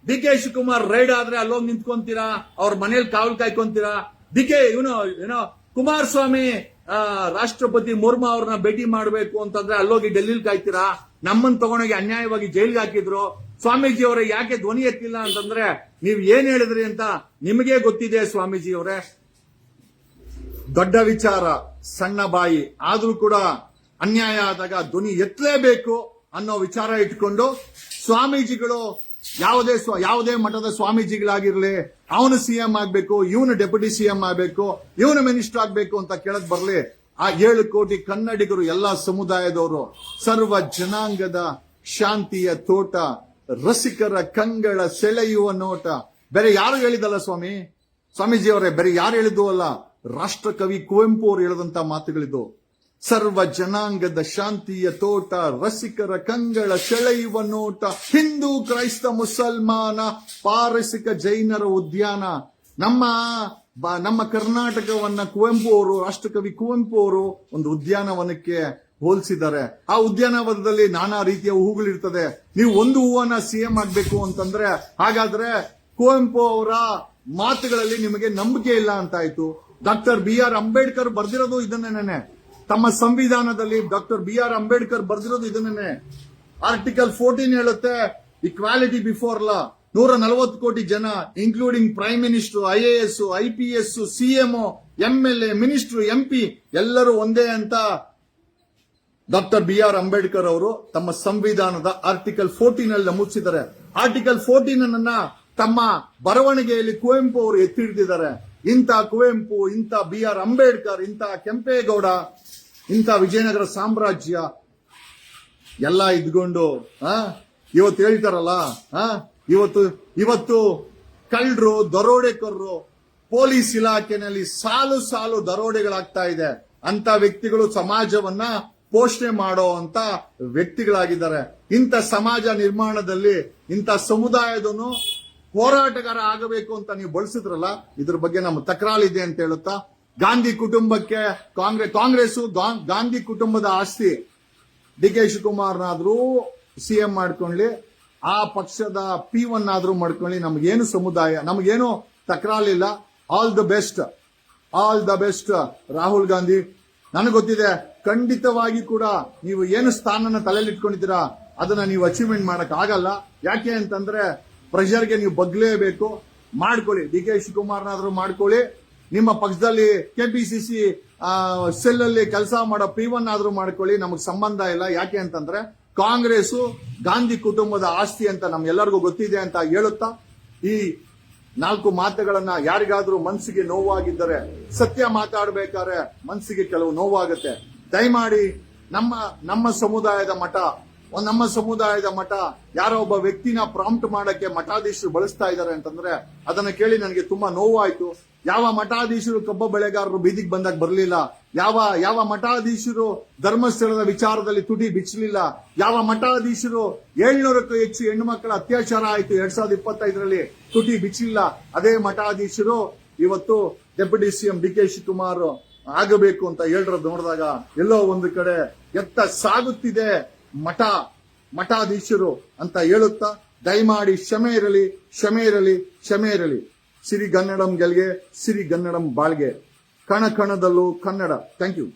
ಡಿ ಕೆ ಶಿವಕುಮಾರ್ ರೈಡ್ ಆದ್ರೆ ಅಲ್ಲೋಗಿ ನಿಂತ್ಕೊಂತೀರಾ, ಅವ್ರ ಮನೇಲಿ ಕಾವಲು ಕಾಯ್ಕೊಂತೀರಾ. ಏನೋ ಕುಮಾರಸ್ವಾಮಿ ರಾಷ್ಟ್ರಪತಿ ಮುರ್ಮು ಅವ್ರನ್ನ ಭೇಟಿ ಮಾಡಬೇಕು ಅಂತಂದ್ರೆ ಅಲ್ಲೋಗಿ ಡೆಲ್ಲಿಲಿ ಕಾಯ್ತೀರಾ. ನಮ್ಮನ್ನ ತಗೊಂಡೋಗಿ ಅನ್ಯಾಯವಾಗಿ ಜೈಲ್ಗೆ ಹಾಕಿದ್ರು. ಸ್ವಾಮೀಜಿ ಅವರೇ ಯಾಕೆ ಧ್ವನಿ ಎತ್ತಿಲ್ಲ ಅಂತಂದ್ರೆ ನೀವ್ ಏನ್ ಹೇಳಿದ್ರಿ ಅಂತ ನಿಮಗೆ ಗೊತ್ತಿದೆ ಸ್ವಾಮೀಜಿ ಅವರೇ. ದೊಡ್ಡ ವಿಚಾರ, ಸಣ್ಣ ಬಾಯಿ, ಆದ್ರೂ ಕೂಡ ಅನ್ಯಾಯ ಆದಾಗ ಧ್ವನಿ ಎತ್ತಲೇಬೇಕು ಅನ್ನೋ ವಿಚಾರ ಇಟ್ಕೊಂಡು ಸ್ವಾಮೀಜಿಗಳು ಯಾವುದೇ ಮಠದ ಸ್ವಾಮೀಜಿಗಳಾಗಿರ್ಲಿ, ಅವನು ಸಿಎಂ ಆಗ್ಬೇಕು, ಇವನು ಡೆಪ್ಯೂಟಿ ಸಿಎಂ ಆಗ್ಬೇಕು, ಇವನು ಮಿನಿಸ್ಟರ್ ಆಗ್ಬೇಕು ಅಂತ ಕೇಳಕ್ ಬರ್ಲಿ. ಆ 7 ಕೋಟಿ ಕನ್ನಡಿಗರು, ಎಲ್ಲಾ ಸಮುದಾಯದವರು, ಸರ್ವ ಜನಾಂಗದ ಶಾಂತಿಯ ತೋಟ, ರಸಿಕರ ಕಂಗಳ ಸೆಳೆಯುವ ನೋಟ. ಬೇರೆ ಯಾರು ಹೇಳಿದಲ್ಲ ಸ್ವಾಮೀಜಿ ಅವರೇ, ಬೇರೆ ಯಾರು ಹೇಳಿದ್ದು ಅಲ್ಲ, ರಾಷ್ಟ್ರಕವಿ ಕುವೆಂಪು ಅವರು ಹೇಳಿದಂತ ಮಾತುಗಳಿದ್ದು. ಸರ್ವ ಜನಾಂಗದ ಶಾಂತಿಯ ತೋಟ, ರಸಿಕರ ಕಂಗಳ ಸೆಳೆಯುವ ನೋಟ, ಹಿಂದೂ ಕ್ರೈಸ್ತ ಮುಸಲ್ಮಾನ ಪಾರಸಿಕ ಜೈನರ ಉದ್ಯಾನ. ನಮ್ಮ ಕರ್ನಾಟಕವನ್ನ ಕುವೆಂಪು ಅವರು, ರಾಷ್ಟ್ರಕವಿ ಕುವೆಂಪು ಅವರು ಒಂದು ಉದ್ಯಾನವನಕ್ಕೆ ಹೋಲಿಸಿದ್ದಾರೆ. ಆ ಉದ್ಯಾನವನದಲ್ಲಿ ನಾನಾ ರೀತಿಯ ಹೂಗಳಿರ್ತದೆ. ನೀವು ಒಂದು ಹೂವನ್ನ ಸಿಎಂ ಆಗ್ಬೇಕು ಅಂತಂದ್ರೆ ಹಾಗಾದ್ರೆ ಕುವೆಂಪು ಅವರ ಮಾತುಗಳಲ್ಲಿ ನಿಮಗೆ ನಂಬಿಕೆ ಇಲ್ಲ ಅಂತಾಯ್ತು. ಡಾಕ್ಟರ್ BR ಅಂಬೇಡ್ಕರ್ ಬರ್ದಿರೋದು ಇದನ್ನೇನೆ. ತಮ್ಮ ಸಂವಿಧಾನದಲ್ಲಿ ಡಾಕ್ಟರ್ BR ಅಂಬೇಡ್ಕರ್ ಬರ್ದಿರೋದು ಇದನ್ನೇ. ಆರ್ಟಿಕಲ್ 14 ಹೇಳುತ್ತೆ, ಇಕ್ವಾಲಿಟಿ ಬಿಫೋರ್ ಲಾ. 140 ಕೋಟಿ ಜನ, including prime minister, IAS, IPS, CM, MLA, minister, MP ಎಲ್ಲರೂ ಒಂದೇ ಅಂತ ಡಾಕ್ಟರ್ BR ಅಂಬೇಡ್ಕರ್ ಅವರು ತಮ್ಮ ಸಂವಿಧಾನದ ಆರ್ಟಿಕಲ್ 14 ನಲ್ಲಿ ನಮೂದಿಸಿದ್ದಾರೆ. ಆರ್ಟಿಕಲ್ 14 ಅನ್ನ ತಮ್ಮ ಬರವಣಿಗೆಯಲ್ಲಿ ಕುವೆಂಪು ಅವರು ಎತ್ತಿ ಹಿಡಿದಿದ್ದಾರೆ. ಇಂಥ ಕುವೆಂಪು, ಇಂಥ BR ಅಂಬೇಡ್ಕರ್, ಇಂಥ ಕೆಂಪೇಗೌಡ, ಇಂಥ ವಿಜಯನಗರ ಸಾಮ್ರಾಜ್ಯ ಎಲ್ಲ ಇದ್ಕೊಂಡು ಇವತ್ತು ಹೇಳ್ತಾರಲ್ಲ, ಇವತ್ತು ಕಳ್ಳರು, ದರೋಡೆಕೋರರು ಪೊಲೀಸ್ ಇಲಾಖೆಯಲ್ಲಿ ಸಾಲು ಸಾಲು ದರೋಡೆಗಳಾಗ್ತಾ ಇದೆ. ಅಂತ ವ್ಯಕ್ತಿಗಳು ಸಮಾಜವನ್ನ ಪೋಷಣೆ ಮಾಡೋ ಅಂತ ವ್ಯಕ್ತಿಗಳಾಗಿದ್ದಾರೆ. ಇಂಥ ಸಮಾಜ ನಿರ್ಮಾಣದಲ್ಲಿ ಇಂಥ ಸಮುದಾಯದನ್ನು ಹೋರಾಟಗಾರ ಆಗಬೇಕು ಅಂತ ನೀವು ಬಳಸಿದ್ರಲ್ಲ, ಇದ್ರ ಬಗ್ಗೆ ನಮ್ಮ ತಕರಾರಿದೆ ಅಂತ ಹೇಳುತ್ತಾ, ಗಾಂಧಿ ಕುಟುಂಬಕ್ಕೆ ಕಾಂಗ್ರೆಸ್ ಗಾಂಧಿ ಕುಟುಂಬದ ಆಸ್ತಿ DK ಶಿವಕುಮಾರ್ನಾದ್ರೂ CM ಮಾಡ್ಕೊಳ್ಳಿ, ಆ ಪಕ್ಷದ P1 ಆದ್ರೂ ಮಾಡ್ಕೊಳ್ಳಿ, ನಮಗೇನು ಸಮುದಾಯ, ನಮಗೇನು ತಕರಾರಿಲ್ಲ. All the best Rahul Gandhi. ನನಗೆ ಗೊತ್ತಿದೆ, ಖಂಡಿತವಾಗಿ ಕೂಡ ನೀವು ಏನು ಸ್ಥಾನನ ತಲೆಯಲ್ಲಿ ಇಟ್ಕೊಂಡಿದ್ದೀರಾ ಅದನ್ನ ನೀವು ಅಚೀವ್ಮೆಂಟ್ ಮಾಡಕ್ ಆಗಲ್ಲ. ಯಾಕೆ ಅಂತಂದ್ರೆ ಪ್ರೆಷರ್ಗೆ ನೀವು ಬಗ್ಲೇಬೇಕು. ಮಾಡ್ಕೊಳ್ಳಿ, DK ಶಿವಕುಮಾರ್ನಾದ್ರೂ ಮಾಡ್ಕೊಳ್ಳಿ, ನಿಮ್ಮ ಪಕ್ಷದಲ್ಲಿ KPCC ಸೆಲ್ ಅಲ್ಲಿ ಕೆಲಸ ಮಾಡೋ P1 ಆದ್ರೂ ಮಾಡ್ಕೊಳ್ಳಿ, ನಮಗ್ ಸಂಬಂಧ ಇಲ್ಲ. ಯಾಕೆ ಅಂತಂದ್ರೆ ಕಾಂಗ್ರೆಸ್ ಗಾಂಧಿ ಕುಟುಂಬದ ಆಸ್ತಿ ಅಂತ ನಮ್ಗೆಲ್ಲರಿಗೂ ಗೊತ್ತಿದೆ ಅಂತ ಹೇಳುತ್ತಾ, ಈ 4 ಮಾತುಗಳನ್ನ ಯಾರಿಗಾದ್ರೂ ಮನಸ್ಸಿಗೆ ನೋವಾಗಿದ್ದರೆ, ಸತ್ಯ ಮಾತಾಡಬೇಕಾದ್ರೆ ಮನಸ್ಸಿಗೆ ಕೆಲವು ನೋವಾಗುತ್ತೆ, ದಯಮಾಡಿ ನಮ್ಮ ಸಮುದಾಯದ ಮಠ ಯಾರೋ ಒಬ್ಬ ವ್ಯಕ್ತಿನ ಪ್ರಾಂಪ್ಟ್ ಮಾಡಕ್ಕೆ ಮಠಾಧೀಶರು ಬಳಸ್ತಾ ಇದ್ದಾರೆ ಅಂತಂದ್ರೆ ಅದನ್ನ ಕೇಳಿ ನನಗೆ ತುಂಬಾ ನೋವಾಯ್ತು. ಯಾವ ಮಠಾಧೀಶರು ಕಬ್ಬ ಬೆಳೆಗಾರರು ಬೀದಿಗೆ ಬಂದಾಗ ಬರಲಿಲ್ಲ, ಯಾವ ಮಠಾಧೀಶರು ಧರ್ಮಸ್ಥಳದ ವಿಚಾರದಲ್ಲಿ ತುಟಿ ಬಿಚ್ಚಲಿಲ್ಲ, ಯಾವ ಮಠಾಧೀಶರು 700ಕ್ಕೂ ಹೆಚ್ಚು ಹೆಣ್ಣು ಮಕ್ಕಳ ಅತ್ಯಾಚಾರ ಆಯಿತು 2025ರಲ್ಲಿ ತುಟಿ ಬಿಚ್ಚಲಿಲ್ಲ, ಅದೇ ಮಠಾಧೀಶರು ಇವತ್ತು ಡೆಪ್ಯೂಟಿ CM DK ಶಿವಕುಮಾರ್ ಆಗಬೇಕು ಅಂತ ಹೇಳಿರೋದು ನೋಡಿದಾಗ ಎಲ್ಲೋ ಒಂದು ಕಡೆ ಎತ್ತ ಸಾಗುತ್ತಿದೆ ಮಠಾಧೀಶರು ಅಂತ ಹೇಳುತ್ತಾ, ದಯಮಾಡಿ ಕ್ಷಮೆ ಇರಲಿ. ಸಿರಿಗನ್ನಡಂ ಗೆಲ್ಗೆ, ಸಿರಿಗನ್ನಡಂ ಬಾಳ್ಗೆ, ಕಣ ಕಣದಲ್ಲೂ ಕನ್ನಡ. Thank you.